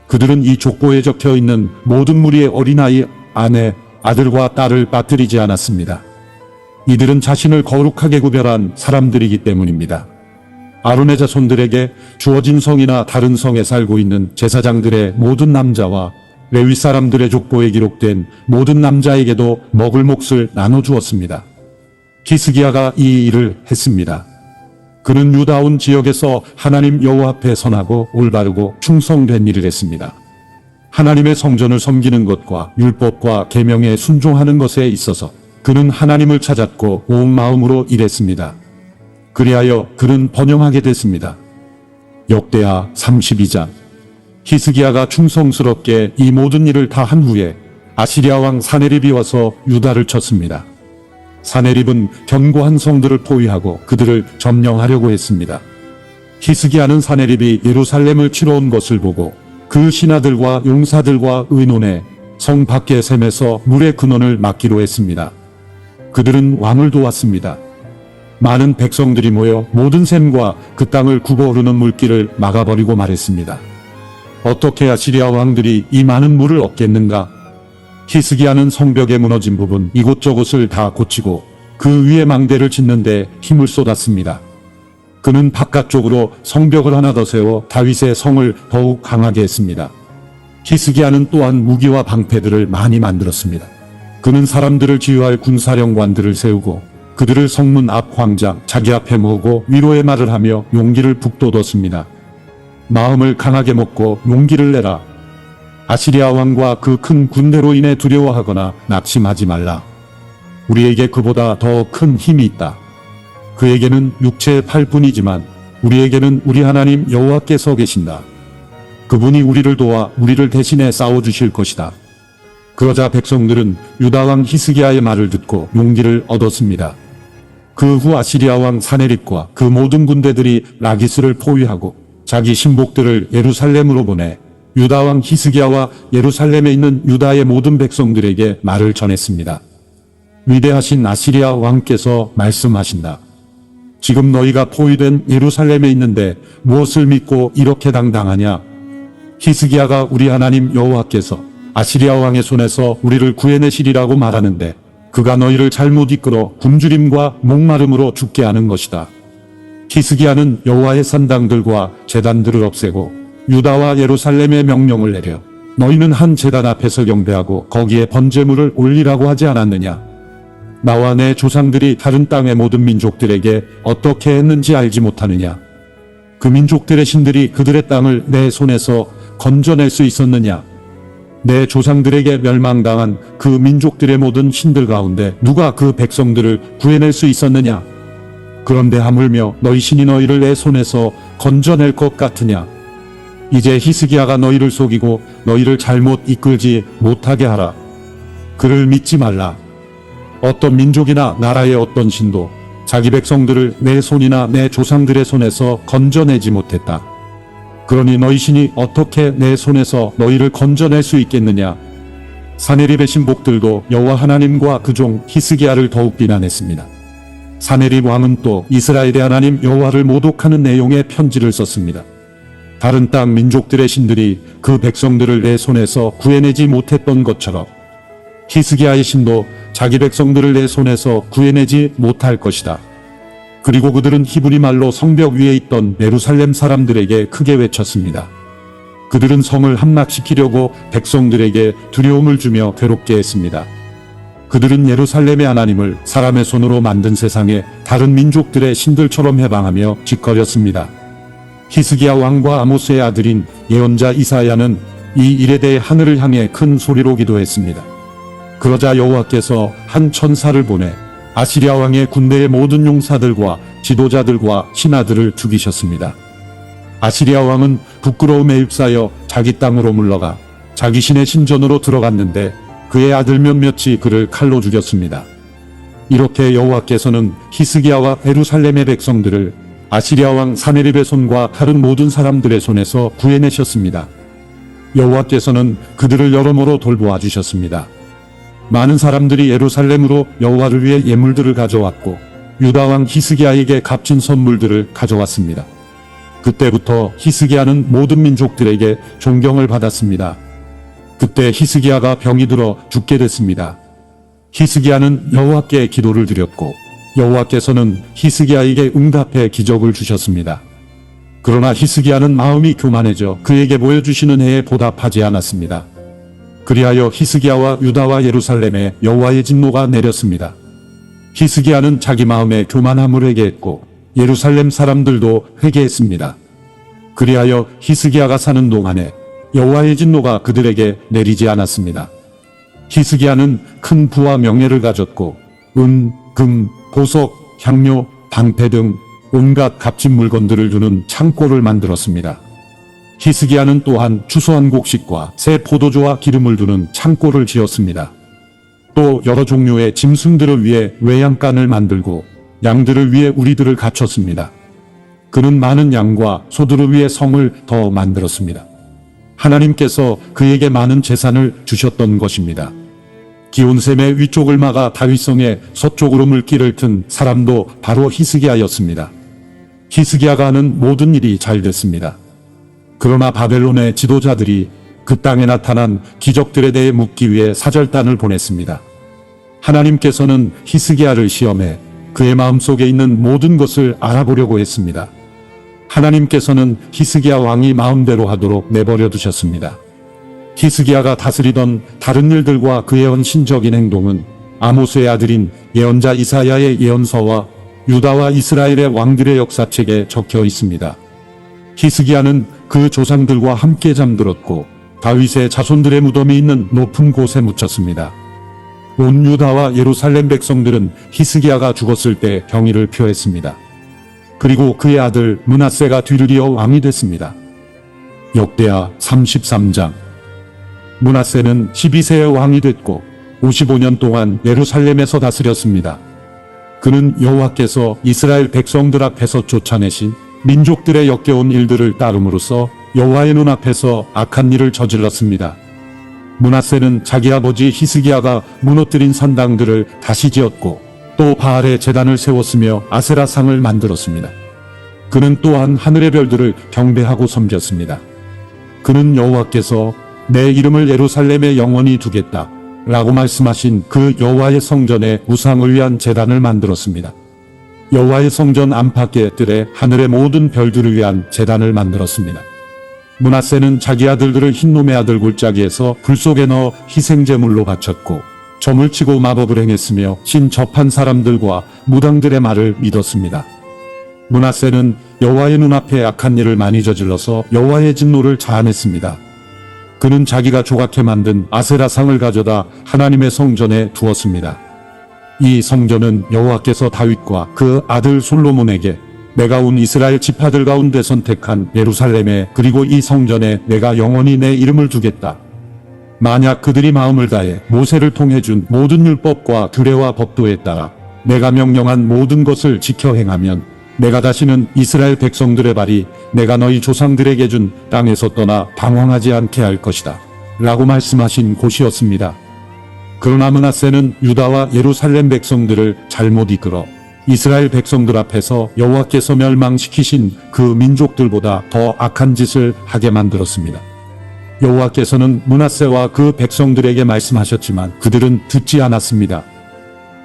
그들은 이 족보에 적혀 있는 모든 무리의 어린아이, 아내, 아들과 딸을 빠뜨리지 않았습니다. 이들은 자신을 거룩하게 구별한 사람들이기 때문입니다. 아론의 자손들에게 주어진 성이나 다른 성에 살고 있는 제사장들의 모든 남자와 레위 사람들의 족보에 기록된 모든 남자에게도 먹을 몫을 나눠주었습니다. 히스기야가 이 일을 했습니다. 그는 유다 온 지역에서 하나님 여호와 앞에 선하고 올바르고 충성된 일을 했습니다. 하나님의 성전을 섬기는 것과 율법과 계명에 순종하는 것에 있어서 그는 하나님을 찾았고 온 마음으로 일했습니다. 그리하여 그는 번영하게 됐습니다. 역대하 32장. 히스기야가 충성스럽게 이 모든 일을 다 한 후에 아시리아 왕 사네립이 와서 유다를 쳤습니다. 사네립은 견고한 성들을 포위하고 그들을 점령하려고 했습니다. 히스기야는 사네립이 예루살렘을 치러 온 것을 보고 그 신하들과 용사들과 의논해 성 밖의 샘에서 물의 근원을 막기로 했습니다. 그들은 왕을 도왔습니다. 많은 백성들이 모여 모든 샘과 그 땅을 굽어 오르는 물길을 막아버리고 말했습니다. 어떻게 아시리아 왕들이 이 많은 물을 얻겠는가? 히스기야는 성벽에 무너진 부분 이곳저곳을 다 고치고 그 위에 망대를 짓는데 힘을 쏟았습니다. 그는 바깥쪽으로 성벽을 하나 더 세워 다윗의 성을 더욱 강하게 했습니다. 히스기야는 또한 무기와 방패들을 많이 만들었습니다. 그는 사람들을 지휘할 군사령관들을 세우고 그들을 성문 앞 광장 자기 앞에 모으고 위로의 말을 하며 용기를 북돋웠습니다. 마음을 강하게 먹고 용기를 내라. 아시리아 왕과 그 큰 군대로 인해 두려워하거나 낙심하지 말라. 우리에게 그보다 더 큰 힘이 있다. 그에게는 육체의 팔뿐이지만 우리에게는 우리 하나님 여호와께서 계신다. 그분이 우리를 도와 우리를 대신해 싸워주실 것이다. 그러자 백성들은 유다 왕 히스기야의 말을 듣고 용기를 얻었습니다. 그 후 아시리아 왕 사네립과 그 모든 군대들이 라기스를 포위하고 자기 신복들을 예루살렘으로 보내 유다 왕 히스기야와 예루살렘에 있는 유다의 모든 백성들에게 말을 전했습니다. 위대하신 아시리아 왕께서 말씀하신다. 지금 너희가 포위된 예루살렘에 있는데 무엇을 믿고 이렇게 당당하냐? 히스기야가 우리 하나님 여호와께서 아시리아 왕의 손에서 우리를 구해내시리라고 말하는데 그가 너희를 잘못 이끌어 굶주림과 목마름으로 죽게 하는 것이다. 히스기야는 여호와의 산당들과 제단들을 없애고 유다와 예루살렘에 명령을 내려 너희는 한 제단 앞에서 경배하고 거기에 번제물을 올리라고 하지 않았느냐? 나와 내 조상들이 다른 땅의 모든 민족들에게 어떻게 했는지 알지 못하느냐? 그 민족들의 신들이 그들의 땅을 내 손에서 건져낼 수 있었느냐? 내 조상들에게 멸망당한 그 민족들의 모든 신들 가운데 누가 그 백성들을 구해낼 수 있었느냐? 그런데 하물며 너희 신이 너희를 내 손에서 건져낼 것 같으냐? 이제 히스기야가 너희를 속이고 너희를 잘못 이끌지 못하게 하라. 그를 믿지 말라. 어떤 민족이나 나라의 어떤 신도 자기 백성들을 내 손이나 내 조상들의 손에서 건져내지 못했다. 그러니 너희 신이 어떻게 내 손에서 너희를 건져낼 수 있겠느냐? 사네립의 신복들도 여호와 하나님과 그 종 히스기야를 더욱 비난했습니다. 사네립 왕은 또 이스라엘의 하나님 여호와를 모독하는 내용의 편지를 썼습니다. 다른 땅 민족들의 신들이 그 백성들을 내 손에서 구해내지 못했던 것처럼 히스기야의 신도 자기 백성들을 내 손에서 구해내지 못할 것이다. 그리고 그들은 히브리 말로 성벽 위에 있던 예루살렘 사람들에게 크게 외쳤습니다. 그들은 성을 함락시키려고 백성들에게 두려움을 주며 괴롭게 했습니다. 그들은 예루살렘의 하나님을 사람의 손으로 만든 세상에 다른 민족들의 신들처럼 해방하며 짓거렸습니다. 히스기야 왕과 아모스의 아들인 예언자 이사야는 이 일에 대해 하늘을 향해 큰 소리로 기도했습니다. 그러자 여호와께서 한 천사를 보내 아시리아 왕의 군대의 모든 용사들과 지도자들과 신하들을 죽이셨습니다. 아시리아 왕은 부끄러움에 휩싸여 자기 땅으로 물러가 자기 신의 신전으로 들어갔는데 그의 아들 몇몇이 그를 칼로 죽였습니다. 이렇게 여호와께서는 히스기야와 예루살렘의 백성들을 아시리아 왕 사네립의 손과 다른 모든 사람들의 손에서 구해내셨습니다. 여호와께서는 그들을 여러모로 돌보아 주셨습니다. 많은 사람들이 예루살렘으로 여호와를 위해 예물들을 가져왔고 유다 왕 히스기야에게 값진 선물들을 가져왔습니다. 그때부터 히스기야는 모든 민족들에게 존경을 받았습니다. 그때 히스기야가 병이 들어 죽게 됐습니다. 히스기야는 여호와께 기도를 드렸고 여호와께서는 히스기야에게 응답해 기적을 주셨습니다. 그러나 히스기야는 마음이 교만해져 그에게 보여주시는 해에 보답하지 않았습니다. 그리하여 히스기야와 유다와 예루살렘에 여호와의 진노가 내렸습니다. 히스기야는 자기 마음에 교만함을 회개했고 예루살렘 사람들도 회개했습니다. 그리하여 히스기야가 사는 동안에 여호와의 진노가 그들에게 내리지 않았습니다. 히스기야는 큰 부와 명예를 가졌고 은, 금, 보석, 향료, 방패 등 온갖 값진 물건들을 두는 창고를 만들었습니다. 히스기야는 또한 추수한 곡식과 새 포도주와 기름을 두는 창고를 지었습니다. 또 여러 종류의 짐승들을 위해 외양간을 만들고 양들을 위해 우리들을 갖췄습니다. 그는 많은 양과 소들을 위해 성을 더 만들었습니다. 하나님께서 그에게 많은 재산을 주셨던 것입니다. 기온샘의 위쪽을 막아 다윗성의 서쪽으로 물길을 튼 사람도 바로 히스기야였습니다. 히스기야가 하는 모든 일이 잘 됐습니다. 그러나 바벨론의 지도자들이 그 땅에 나타난 기적들에 대해 묻기 위해 사절단을 보냈습니다. 하나님께서는 히스기야를 시험해 그의 마음속에 있는 모든 것을 알아보려고 했습니다. 하나님께서는 히스기야 왕이 마음대로 하도록 내버려 두셨습니다. 히스기야가 다스리던 다른 일들과 그의 헌신적인 행동은 아모스의 아들인 예언자 이사야의 예언서와 유다와 이스라엘의 왕들의 역사책에 적혀 있습니다. 히스기야는 그 조상들과 함께 잠들었고 다윗의 자손들의 무덤이 있는 높은 곳에 묻혔습니다. 온 유다와 예루살렘 백성들은 히스기야가 죽었을 때 경의를 표했습니다. 그리고 그의 아들 므낫세가 뒤를 이어 왕이 됐습니다. 역대하 33장. 므낫세는 12세의 왕이 됐고 55년 동안 예루살렘에서 다스렸습니다. 그는 여호와께서 이스라엘 백성들 앞에서 쫓아내신 민족들의 역겨운 일들을 따름으로써 여호와의 눈앞에서 악한 일을 저질렀습니다. 므낫세는 자기 아버지 히스기야가 무너뜨린 산당들을 다시 지었고 또 바알의 제단을 세웠으며 아세라상을 만들었습니다. 그는 또한 하늘의 별들을 경배하고 섬겼습니다. 그는 여호와께서 내 이름을 예루살렘에 영원히 두겠다 라고 말씀하신 그 여호와의 성전에 우상을 위한 제단을 만들었습니다. 여호와의 성전 안팎의 뜰에 하늘의 모든 별들을 위한 제단을 만들었습니다. 므낫세는 자기 아들들을 흰놈의 아들 골짜기에서 불 속에 넣어 희생제물로 바쳤고 점을 치고 마법을 행했으며 신 접한 사람들과 무당들의 말을 믿었습니다. 므낫세는 여호와의 눈앞에 악한 일을 많이 저질러서 여호와의 진노를 자아냈습니다. 그는 자기가 조각해 만든 아세라상을 가져다 하나님의 성전에 두었습니다. 이 성전은 여호와께서 다윗과 그 아들 솔로몬에게 내가 온 이스라엘 지파들 가운데 선택한 예루살렘에 그리고 이 성전에 내가 영원히 내 이름을 두겠다. 만약 그들이 마음을 다해 모세를 통해 준 모든 율법과 규례와 법도에 따라 내가 명령한 모든 것을 지켜 행하면 내가 다시는 이스라엘 백성들의 발이 내가 너희 조상들에게 준 땅에서 떠나 방황하지 않게 할 것이다. 라고 말씀하신 곳이었습니다. 그러나 므낫세는 유다와 예루살렘 백성들을 잘못 이끌어 이스라엘 백성들 앞에서 여호와께서 멸망시키신 그 민족들보다 더 악한 짓을 하게 만들었습니다. 여호와께서는 므낫세와 그 백성들에게 말씀하셨지만 그들은 듣지 않았습니다.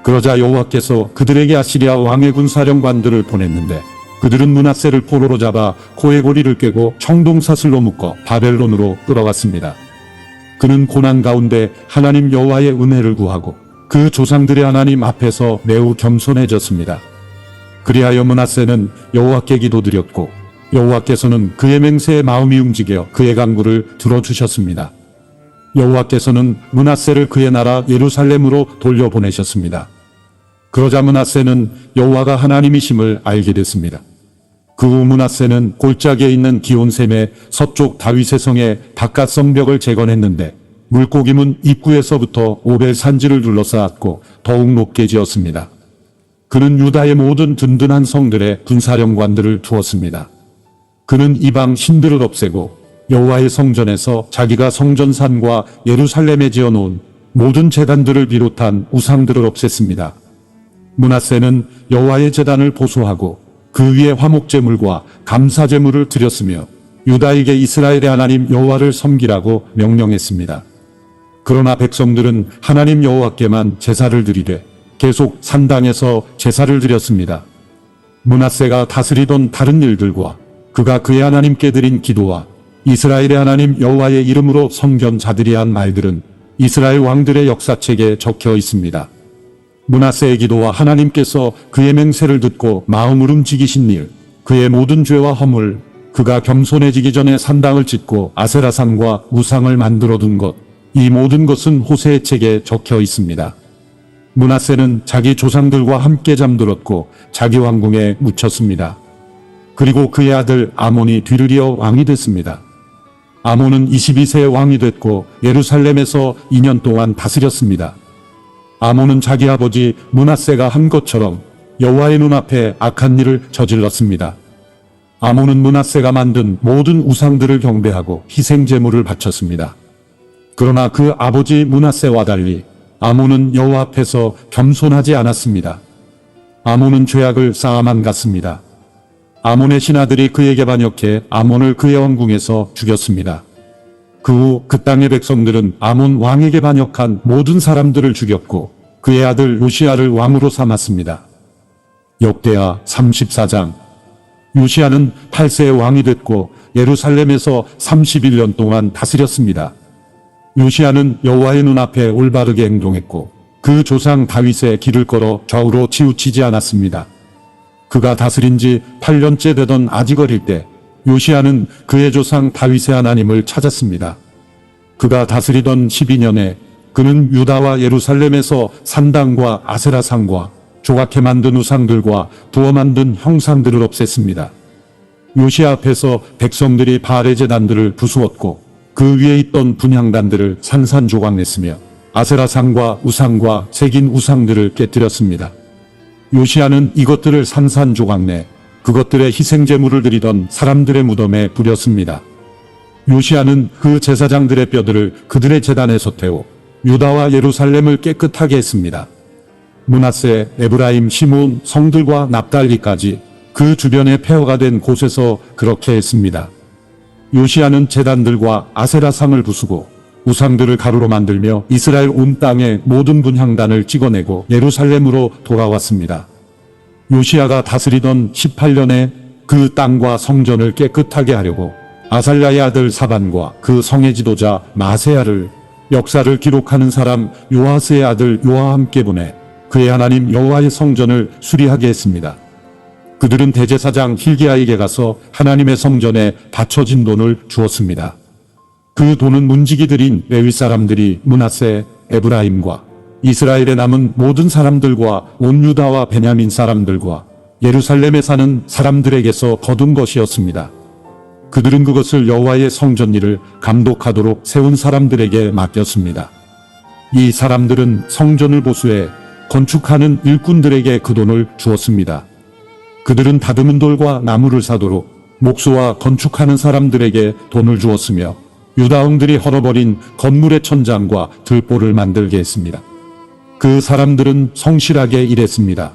그러자 여호와께서 그들에게 아시리아 왕의 군사령관들을 보냈는데 그들은 므낫세를 포로로 잡아 코에 고리를 꿰고 청동사슬로 묶어 바벨론으로 끌어갔습니다. 그는 고난 가운데 하나님 여호와의 은혜를 구하고 그 조상들의 하나님 앞에서 매우 겸손해졌습니다. 그리하여 므낫세는 여호와께 기도드렸고 여호와께서는 그의 맹세에 마음이 움직여 그의 간구를 들어주셨습니다. 여호와께서는 므낫세를 그의 나라 예루살렘으로 돌려보내셨습니다. 그러자 므낫세는 여호와가 하나님이심을 알게 됐습니다. 그 후 므낫세는 골짜기에 있는 기온셈의 서쪽 다윗의 성의 바깥 성벽을 재건했는데 물고기문 입구에서부터 오벨 산지를 둘러싸았고 더욱 높게 지었습니다. 그는 유다의 모든 든든한 성들의 군사령관들을 두었습니다. 그는 이방 신들을 없애고 여호와의 성전에서 자기가 성전산과 예루살렘에 지어놓은 모든 제단들을 비롯한 우상들을 없앴습니다. 므낫세는 여호와의 제단을 보수하고 그 위에 화목제물과 감사제물을 드렸으며 유다에게 이스라엘의 하나님 여호와를 섬기라고 명령했습니다. 그러나 백성들은 하나님 여호와께만 제사를 드리되 계속 산당에서 제사를 드렸습니다. 므낫세가 다스리던 다른 일들과 그가 그의 하나님께 드린 기도와 이스라엘의 하나님 여호와의 이름으로 섬긴 자들이 한 말들은 이스라엘 왕들의 역사책에 적혀 있습니다. 므낫세의 기도와 하나님께서 그의 맹세를 듣고 마음을 움직이신 일, 그의 모든 죄와 허물, 그가 겸손해지기 전에 산당을 짓고 아세라산과 우상을 만들어둔 것, 이 모든 것은 호세의 책에 적혀 있습니다. 므낫세는 자기 조상들과 함께 잠들었고 자기 왕궁에 묻혔습니다. 그리고 그의 아들 아몬이 뒤를 이어 왕이 됐습니다. 아몬은 22세에 왕이 됐고 예루살렘에서 2년 동안 다스렸습니다. 아몬은 자기 아버지 므낫세가 한 것처럼 여호와의 눈앞에 악한 일을 저질렀습니다. 아몬은 므낫세가 만든 모든 우상들을 경배하고 희생제물을 바쳤습니다. 그러나 그 아버지 므낫세와 달리 아몬은 여호와 앞에서 겸손하지 않았습니다. 아몬은 죄악을 쌓아만 갔습니다. 아몬의 신하들이 그에게 반역해 아몬을 그의 왕궁에서 죽였습니다. 그 후 그 땅의 백성들은 아몬 왕에게 반역한 모든 사람들을 죽였고 그의 아들 요시야를 왕으로 삼았습니다. 역대하 34장. 요시야는 8세의 왕이 됐고 예루살렘에서 31년 동안 다스렸습니다. 요시야는 여호와의 눈앞에 올바르게 행동했고 그 조상 다윗의 길을 걸어 좌우로 치우치지 않았습니다. 그가 다스린 지 8년째 되던 아직 어릴 때 요시야는 그의 조상 다윗의 하나님을 찾았습니다. 그가 다스리던 12년에 그는 유다와 예루살렘에서 산당과 아세라상과 조각해 만든 우상들과 부어 만든 형상들을 없앴습니다. 요시야 앞에서 백성들이 바알의 제단들을 부수었고 그 위에 있던 분향단들을 산산조각냈으며 아세라상과 우상과 새긴 우상들을 깨뜨렸습니다. 요시야는 이것들을 산산조각내 그것들의 희생제물을 드리던 사람들의 무덤에 뿌렸습니다. 요시야는 그 제사장들의 뼈들을 그들의 제단에서 태워 유다와 예루살렘을 깨끗하게 했습니다. 므낫세, 에브라임, 시므온, 성들과 납달리까지 그 주변에 폐허가 된 곳에서 그렇게 했습니다. 요시야는 제단들과 아세라상을 부수고 우상들을 가루로 만들며 이스라엘 온 땅의 모든 분향단을 찍어내고 예루살렘으로 돌아왔습니다. 요시야가 다스리던 18년에 그 땅과 성전을 깨끗하게 하려고 아살랴의 아들 사반과 그 성의 지도자 마세야를 역사를 기록하는 사람 요아스의 아들 요아와 함께 보내 그의 하나님 여호와의 성전을 수리하게 했습니다. 그들은 대제사장 hil기야에게 가서 하나님의 성전에 바쳐진 돈을 주었습니다. 그 돈은 문지기들인 레위 사람들이 므낫세, 에브라임과 이스라엘에 남은 모든 사람들과 온 유다와 베냐민 사람들과 예루살렘에 사는 사람들에게서 거둔 것이었습니다. 그들은 그것을 여호와의 성전 일을 감독하도록 세운 사람들에게 맡겼습니다. 이 사람들은 성전을 보수해 건축하는 일꾼들에게 그 돈을 주었습니다. 그들은 다듬은 돌과 나무를 사도록 목수와 건축하는 사람들에게 돈을 주었으며 유다 왕들이 헐어버린 건물의 천장과 들보를 만들게 했습니다. 그 사람들은 성실하게 일했습니다.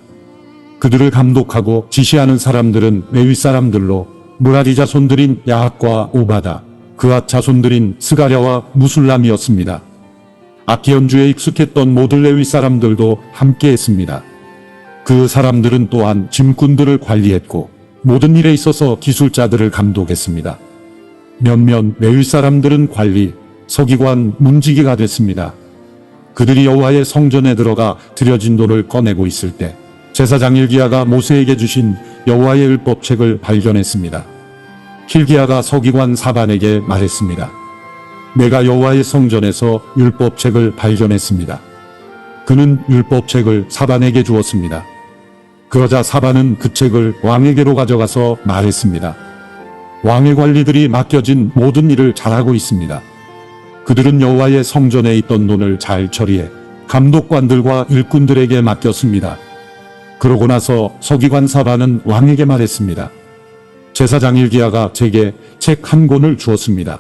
그들을 감독하고 지시하는 사람들은 레위 사람들로 무라리 자손들인 야학과 오바다, 그앗 자손들인 스가랴와 무술람이었습니다. 악기 연주에 익숙했던 모든 레위 사람들도 함께했습니다. 그 사람들은 또한 짐꾼들을 관리했고 모든 일에 있어서 기술자들을 감독했습니다. 몇몇 레위 사람들은 관리, 서기관, 문지기가 됐습니다. 그들이 여호와의 성전에 들어가 드려진 돌을 꺼내고 있을 때 제사장 hil기야가 모세에게 주신 여호와의 율법책을 발견했습니다. hil기야가 서기관 사반에게 말했습니다. 내가 여호와의 성전에서 율법책을 발견했습니다. 그는 율법책을 사반에게 주었습니다. 그러자 사반은 그 책을 왕에게로 가져가서 말했습니다. 왕의 관리들이 맡겨진 모든 일을 잘하고 있습니다. 그들은 여호와의 성전에 있던 돈을 잘 처리해 감독관들과 일꾼들에게 맡겼습니다. 그러고 나서 서기관 사반은 왕에게 말했습니다. 제사장 hil기야가 제게 책 한 권을 주었습니다.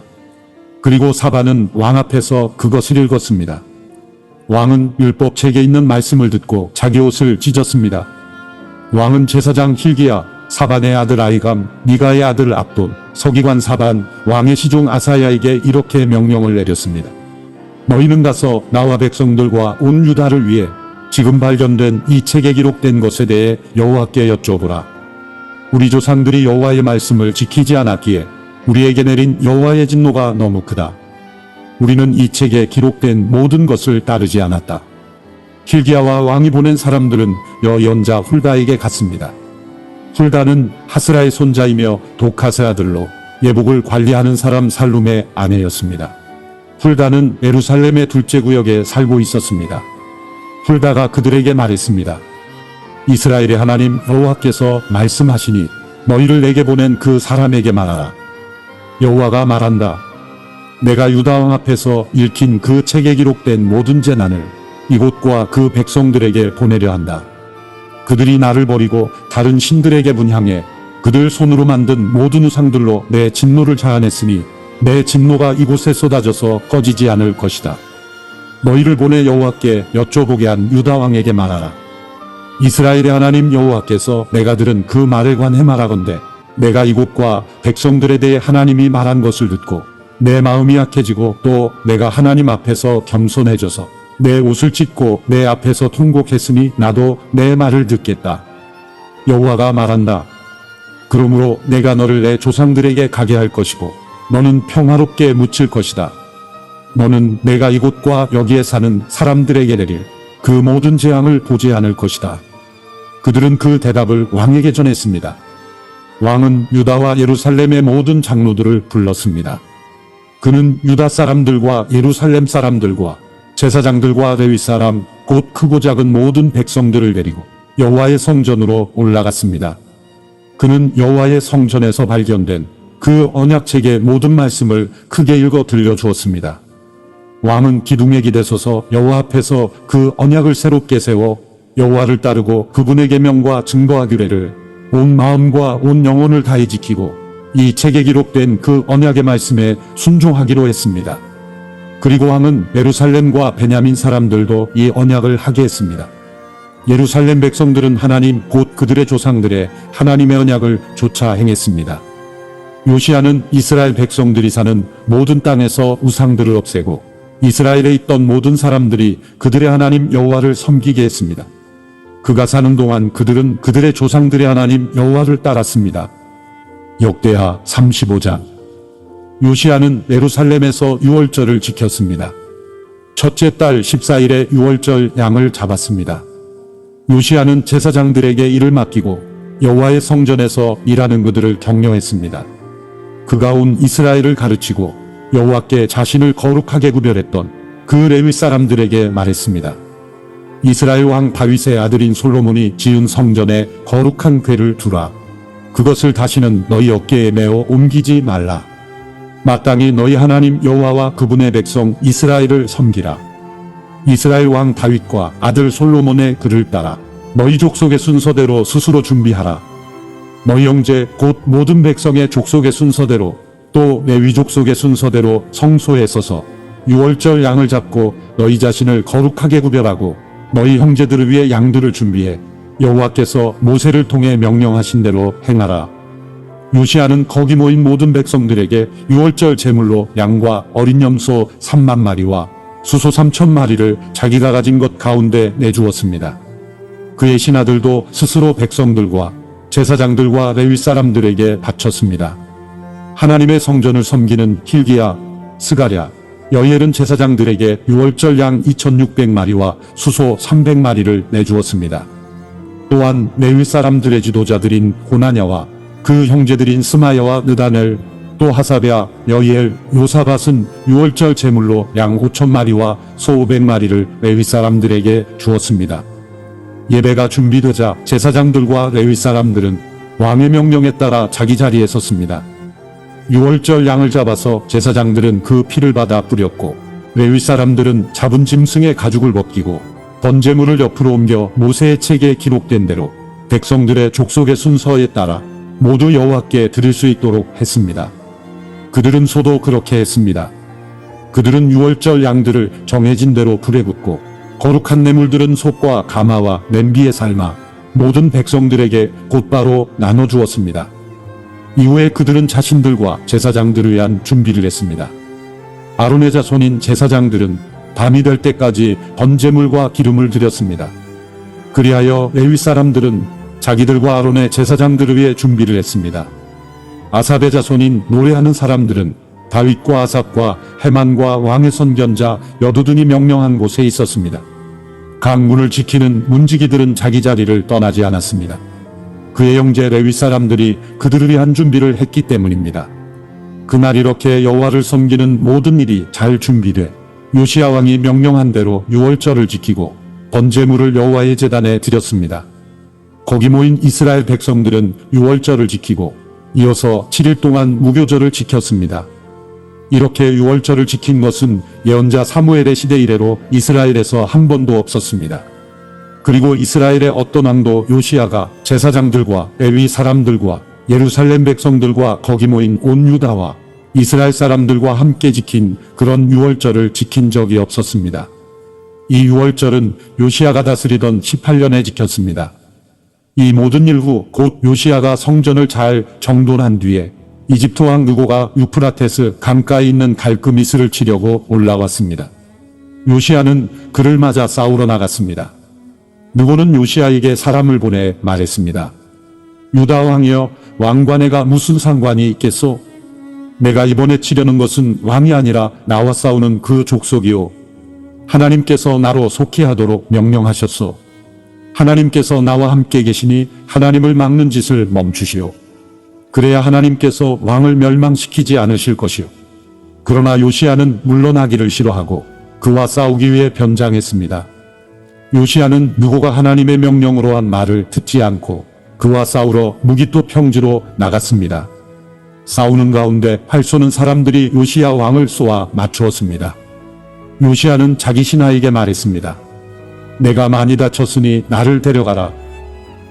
그리고 사반은 왕 앞에서 그것을 읽었습니다. 왕은 율법책에 있는 말씀을 듣고 자기 옷을 찢었습니다. 왕은 제사장 hil기야, 사반의 아들 아히감, 미가의 아들 압돈, 서기관 사반, 왕의 시종 아사야에게 이렇게 명령을 내렸습니다. 너희는 가서 나와 백성들과 온 유다를 위해 지금 발견된 이 책에 기록된 것에 대해 여호와께 여쭤보라. 우리 조상들이 여호와의 말씀을 지키지 않았기에 우리에게 내린 여호와의 진노가 너무 크다. 우리는 이 책에 기록된 모든 것을 따르지 않았다. hil기야와 왕이 보낸 사람들은 여연자 훌다에게 갔습니다. 훌다는 하스라의 손자이며 도카스의 아들로 예복을 관리하는 사람 살룸의 아내였습니다. 훌다는 예루살렘의 둘째 구역에 살고 있었습니다. 훌다가 그들에게 말했습니다. 이스라엘의 하나님 여호와께서 말씀하시니 너희를 내게 보낸 그 사람에게 말하라. 여호와가 말한다. 내가 유다 왕 앞에서 읽힌 그 책에 기록된 모든 재난을 이곳과 그 백성들에게 보내려 한다. 그들이 나를 버리고 다른 신들에게 분향해 그들 손으로 만든 모든 우상들로 내 진노를 자아냈으니 내 진노가 이곳에 쏟아져서 꺼지지 않을 것이다. 너희를 보내 여호와께 여쭤보게 한 유다 왕에게 말하라. 이스라엘의 하나님 여호와께서 내가 들은 그 말에 관해 말하건대 내가 이곳과 백성들에 대해 하나님이 말한 것을 듣고 내 마음이 약해지고 또 내가 하나님 앞에서 겸손해져서 내 옷을 찢고 내 앞에서 통곡했으니 나도 내 말을 듣겠다. 여호와가 말한다. 그러므로 내가 너를 내 조상들에게 가게 할 것이고 너는 평화롭게 묻힐 것이다. 너는 내가 이곳과 여기에 사는 사람들에게 내릴 그 모든 재앙을 보지 않을 것이다. 그들은 그 대답을 왕에게 전했습니다. 왕은 유다와 예루살렘의 모든 장로들을 불렀습니다. 그는 유다 사람들과 예루살렘 사람들과 제사장들과 레위 사람, 곧 크고 작은 모든 백성들을 데리고 여호와의 성전으로 올라갔습니다. 그는 여호와의 성전에서 발견된 그 언약책의 모든 말씀을 크게 읽어 들려주었습니다. 왕은 기둥에 기대 서서 여호와 앞에서 그 언약을 새롭게 세워 여호와를 따르고 그분의 계명과 증거와 규례를 온 마음과 온 영혼을 다해 지키고 이 책에 기록된 그 언약의 말씀에 순종하기로 했습니다. 그리고 왕은 예루살렘과 베냐민 사람들도 이 언약을 하게 했습니다. 예루살렘 백성들은 하나님 곧 그들의 조상들의 하나님의 언약을 조차 행했습니다. 요시야는 이스라엘 백성들이 사는 모든 땅에서 우상들을 없애고 이스라엘에 있던 모든 사람들이 그들의 하나님 여호와를 섬기게 했습니다. 그가 사는 동안 그들은 그들의 조상들의 하나님 여호와를 따랐습니다. 역대하 35장. 요시야는 예루살렘에서 유월절을 지켰습니다. 첫째 달 14일에 유월절 양을 잡았습니다. 요시야는 제사장들에게 일을 맡기고 여호와의 성전에서 일하는 그들을 격려했습니다. 그가 온 이스라엘을 가르치고 여호와께 자신을 거룩하게 구별했던 그 레위 사람들에게 말했습니다. 이스라엘 왕 다윗의 아들인 솔로몬이 지은 성전에 거룩한 궤를 두라. 그것을 다시는 너희 어깨에 메어 옮기지 말라. 마땅히 너희 하나님 여호와와 그분의 백성 이스라엘을 섬기라. 이스라엘 왕 다윗과 아들 솔로몬의 글을 따라 너희 족속의 순서대로 스스로 준비하라. 너희 형제 곧 모든 백성의 족속의 순서대로 또 레위 족속의 순서대로 성소에 서서 유월절 양을 잡고 너희 자신을 거룩하게 구별하고 너희 형제들을 위해 양들을 준비해 여호와께서 모세를 통해 명령하신 대로 행하라. 요시야는 거기 모인 모든 백성들에게 유월절 제물로 양과 어린 염소 3만 마리와 수소 3,000마리를 자기가 가진 것 가운데 내주었습니다. 그의 신하들도 스스로 백성들과 제사장들과 레위 사람들에게 바쳤습니다. 하나님의 성전을 섬기는 hil기야, 스가랴, 여이엘은 제사장들에게 유월절 양 2,600마리와 수소 300마리를 내주었습니다. 또한 레위 사람들의 지도자들인 고나냐와 그 형제들인 스마야와 느다넬, 또 하사랴, 여이엘, 요사밧은 유월절 제물로 양 5,000마리와 소 500마리를 레위 사람들에게 주었습니다. 예배가 준비되자 제사장들과 레위 사람들은 왕의 명령에 따라 자기 자리에 섰습니다. 유월절 양을 잡아서 제사장들은 그 피를 받아 뿌렸고, 레위 사람들은 잡은 짐승의 가죽을 벗기고 번제물을 옆으로 옮겨 모세의 책에 기록된 대로 백성들의 족속의 순서에 따라 모두 여호와께 드릴 수 있도록 했습니다. 그들은 소도 그렇게 했습니다. 그들은 유월절 양들을 정해진 대로 불에 굽고 거룩한 내물들은 솥과 가마와 냄비에 삶아 모든 백성들에게 곧바로 나눠주었습니다. 이후에 그들은 자신들과 제사장들을 위한 준비를 했습니다. 아론의 자손인 제사장들은 밤이 될 때까지 번제물과 기름을 드렸습니다. 그리하여 레위 사람들은 자기들과 아론의 제사장들을 위해 준비를 했습니다. 아삽의 자손인 노래하는 사람들은 다윗과 아삽과 헤만과 왕의 선견자 여두둔이 명령한 곳에 있었습니다. 강문을 지키는 문지기들은 자기 자리를 떠나지 않았습니다. 그의 형제 레위 사람들이 그들을 위한 준비를 했기 때문입니다. 그날 이렇게 여호와를 섬기는 모든 일이 잘 준비돼 요시야 왕이 명령한 대로 유월절을 지키고 번제물을 여호와의 제단에 드렸습니다. 거기 모인 이스라엘 백성들은 유월절을 지키고 이어서 7일 동안 무교절을 지켰습니다. 이렇게 유월절을 지킨 것은 예언자 사무엘의 시대 이래로 이스라엘에서 한 번도 없었습니다. 그리고 이스라엘의 어떤 왕도 요시야가 제사장들과 레위 사람들과 예루살렘 백성들과 거기 모인 온 유다와 이스라엘 사람들과 함께 지킨 그런 유월절을 지킨 적이 없었습니다. 이 유월절은 요시야가 다스리던 18년에 지켰습니다. 이 모든 일 후 곧 요시야가 성전을 잘 정돈한 뒤에 이집트 왕 느고가 유프라테스 강가에 있는 갈그미스를 치려고 올라왔습니다. 요시야는 그를 맞아 싸우러 나갔습니다. 느고는 요시야에게 사람을 보내 말했습니다. 유다 왕이여, 왕과 내가 무슨 상관이 있겠소? 내가 이번에 치려는 것은 왕이 아니라 나와 싸우는 그 족속이요. 하나님께서 나로 속히하도록 명령하셨소. 하나님께서 나와 함께 계시니 하나님을 막는 짓을 멈추시오. 그래야 하나님께서 왕을 멸망시키지 않으실 것이오. 그러나 요시야는 물러나기를 싫어하고 그와 싸우기 위해 변장했습니다. 요시야는 느고가 하나님의 명령으로 한 말을 듣지 않고 그와 싸우러 무기토 평지로 나갔습니다. 싸우는 가운데 활 쏘는 사람들이 요시야 왕을 쏘아 맞추었습니다. 요시야는 자기 신하에게 말했습니다. 내가 많이 다쳤으니 나를 데려가라.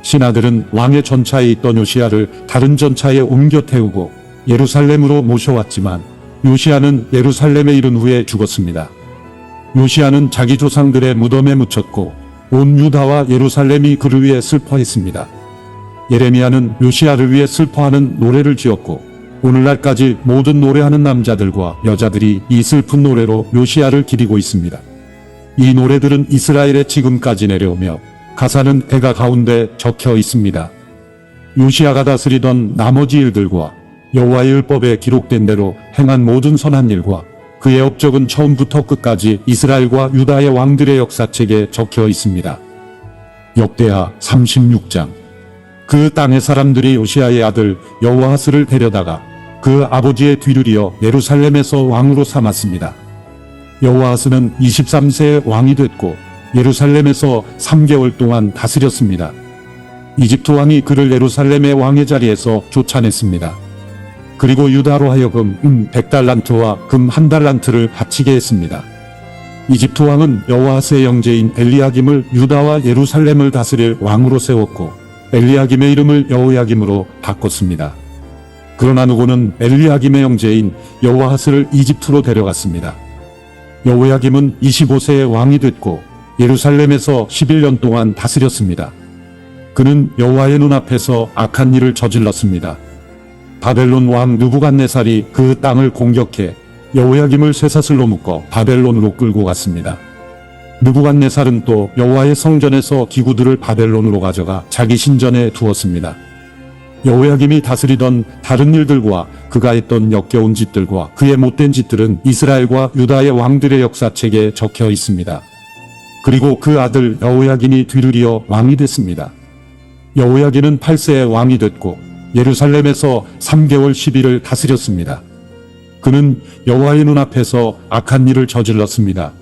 신하들은 왕의 전차에 있던 요시야를 다른 전차에 옮겨 태우고 예루살렘으로 모셔왔지만 요시야는 예루살렘에 이른 후에 죽었습니다. 요시야는 자기 조상들의 무덤에 묻혔고 온 유다와 예루살렘이 그를 위해 슬퍼했습니다. 예레미야는 요시야를 위해 슬퍼하는 노래를 지었고 오늘날까지 모든 노래하는 남자들과 여자들이 이 슬픈 노래로 요시야를 기리고 있습니다. 이 노래들은 이스라엘에 지금까지 내려오며 가사는 애가 가운데 적혀 있습니다. 요시야가 다스리던 나머지 일들과 여호와의 율법에 기록된 대로 행한 모든 선한 일과 그의 업적은 처음부터 끝까지 이스라엘과 유다의 왕들의 역사책에 적혀 있습니다. 역대하 36장. 그 땅의 사람들이 요시야의 아들 여호아스를 데려다가 그 아버지의 뒤를 이어 예루살렘에서 왕으로 삼았습니다. 여호아스는 23세에 왕이 됐고 예루살렘에서 3개월 동안 다스렸습니다. 이집트 왕이 그를 예루살렘의 왕의 자리에서 쫓아냈습니다. 그리고 유다로 하여금 100달란트와 금 1달란트를 바치게 했습니다. 이집트 왕은 여호아스의 형제인 엘리야김을 유다와 예루살렘을 다스릴 왕으로 세웠고 엘리야김의 이름을 여호야김으로 바꿨습니다. 그러나 느고는 엘리야김의 형제인 여호아스를 이집트로 데려갔습니다. 여호야김은 25세에 왕이 됐고 예루살렘에서 11년 동안 다스렸습니다. 그는 여호와의 눈앞에서 악한 일을 저질렀습니다. 바벨론 왕 느부갓네살이 그 땅을 공격해 여호야김을 쇠사슬로 묶어 바벨론으로 끌고 갔습니다. 느부갓네살은 또 여호와의 성전에서 기구들을 바벨론으로 가져가 자기 신전에 두었습니다. 여호야김이 다스리던 다른 일들과 그가 했던 역겨운 짓들과 그의 못된 짓들은 이스라엘과 유다의 왕들의 역사책에 적혀 있습니다. 그리고 그 아들 여호야긴이 뒤를 이어 왕이 됐습니다. 여호야긴은 8세에 왕이 됐고 예루살렘에서 3개월 10일을 다스렸습니다. 그는 여호와의 눈앞에서 악한 일을 저질렀습니다.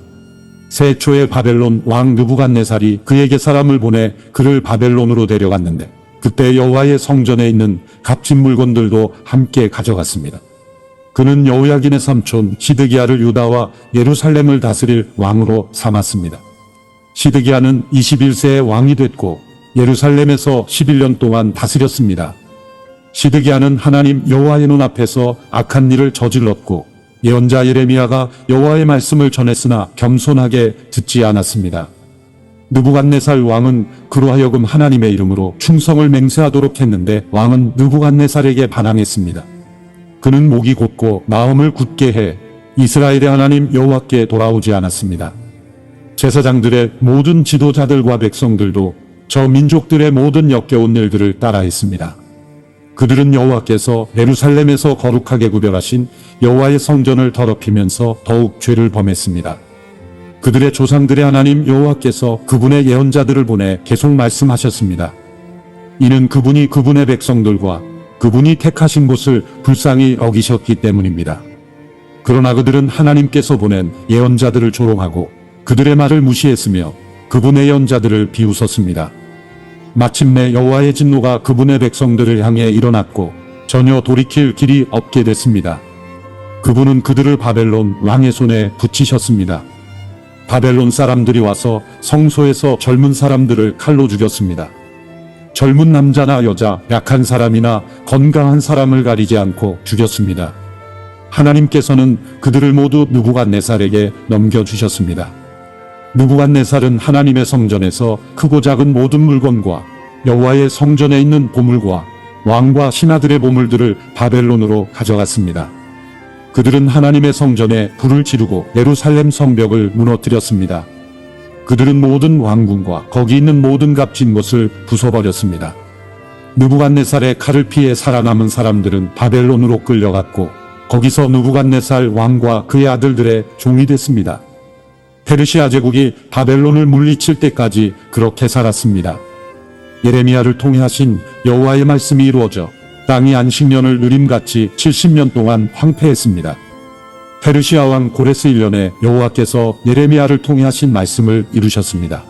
세초의 바벨론 왕 느부갓네살이 그에게 사람을 보내 그를 바벨론으로 데려갔는데 그때 여호와의 성전에 있는 값진 물건들도 함께 가져갔습니다. 그는 여호야긴의 삼촌 시드기야를 유다와 예루살렘을 다스릴 왕으로 삼았습니다. 시드기야는 21세에 왕이 됐고 예루살렘에서 11년 동안 다스렸습니다. 시드기야는 하나님 여호와의 눈앞에서 악한 일을 저질렀고 예언자 예레미야가 여호와의 말씀을 전했으나 겸손하게 듣지 않았습니다. 느부갓네살 왕은 그로 하여금 하나님의 이름으로 충성을 맹세하도록 했는데 왕은 느부갓네살에게 반항했습니다. 그는 목이 곧고 마음을 굳게 해 이스라엘의 하나님 여호와께 돌아오지 않았습니다. 제사장들의 모든 지도자들과 백성들도 저 민족들의 모든 역겨운 일들을 따라했습니다. 그들은 여호와께서 예루살렘에서 거룩하게 구별하신 여호와의 성전을 더럽히면서 더욱 죄를 범했습니다. 그들의 조상들의 하나님 여호와께서 그분의 예언자들을 보내 계속 말씀하셨습니다. 이는 그분이 그분의 백성들과 그분이 택하신 곳을 불쌍히 여기셨기 때문입니다. 그러나 그들은 하나님께서 보낸 예언자들을 조롱하고 그들의 말을 무시했으며 그분의 예언자들을 비웃었습니다. 마침내 여호와의 진노가 그분의 백성들을 향해 일어났고 전혀 돌이킬 길이 없게 됐습니다. 그분은 그들을 바벨론 왕의 손에 붙이셨습니다. 바벨론 사람들이 와서 성소에서 젊은 사람들을 칼로 죽였습니다. 젊은 남자나 여자, 약한 사람이나 건강한 사람을 가리지 않고 죽였습니다. 하나님께서는 그들을 모두 느부갓네살에게 넘겨주셨습니다. 느부갓네살은 하나님의 성전에서 크고 작은 모든 물건과 여호와의 성전에 있는 보물과 왕과 신하들의 보물들을 바벨론으로 가져갔습니다. 그들은 하나님의 성전에 불을 지르고 예루살렘 성벽을 무너뜨렸습니다. 그들은 모든 왕궁과 거기 있는 모든 값진 것을 부숴버렸습니다. 느부갓네살의 칼을 피해 살아남은 사람들은 바벨론으로 끌려갔고 거기서 느부갓네살 왕과 그의 아들들의 종이 됐습니다. 페르시아 제국이 바벨론을 물리칠 때까지 그렇게 살았습니다. 예레미야를 통해 하신 여호와의 말씀이 이루어져 땅이 안식년을 누림같이 70년 동안 황폐했습니다. 페르시아 왕 고레스 1년에 여호와께서 예레미야를 통해 하신 말씀을 이루셨습니다.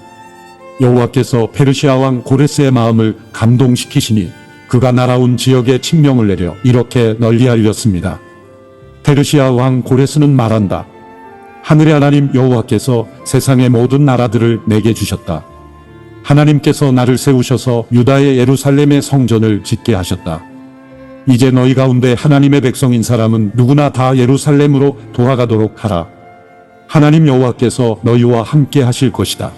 여호와께서 페르시아 왕 고레스의 마음을 감동시키시니 그가 날아온 지역에 칙령을 내려 이렇게 널리 알렸습니다. 페르시아 왕 고레스는 말한다. 하늘의 하나님 여호와께서 세상의 모든 나라들을 내게 주셨다. 하나님께서 나를 세우셔서 유다의 예루살렘의 성전을 짓게 하셨다. 이제 너희 가운데 하나님의 백성인 사람은 누구나 다 예루살렘으로 돌아가도록 하라. 하나님 여호와께서 너희와 함께 하실 것이다.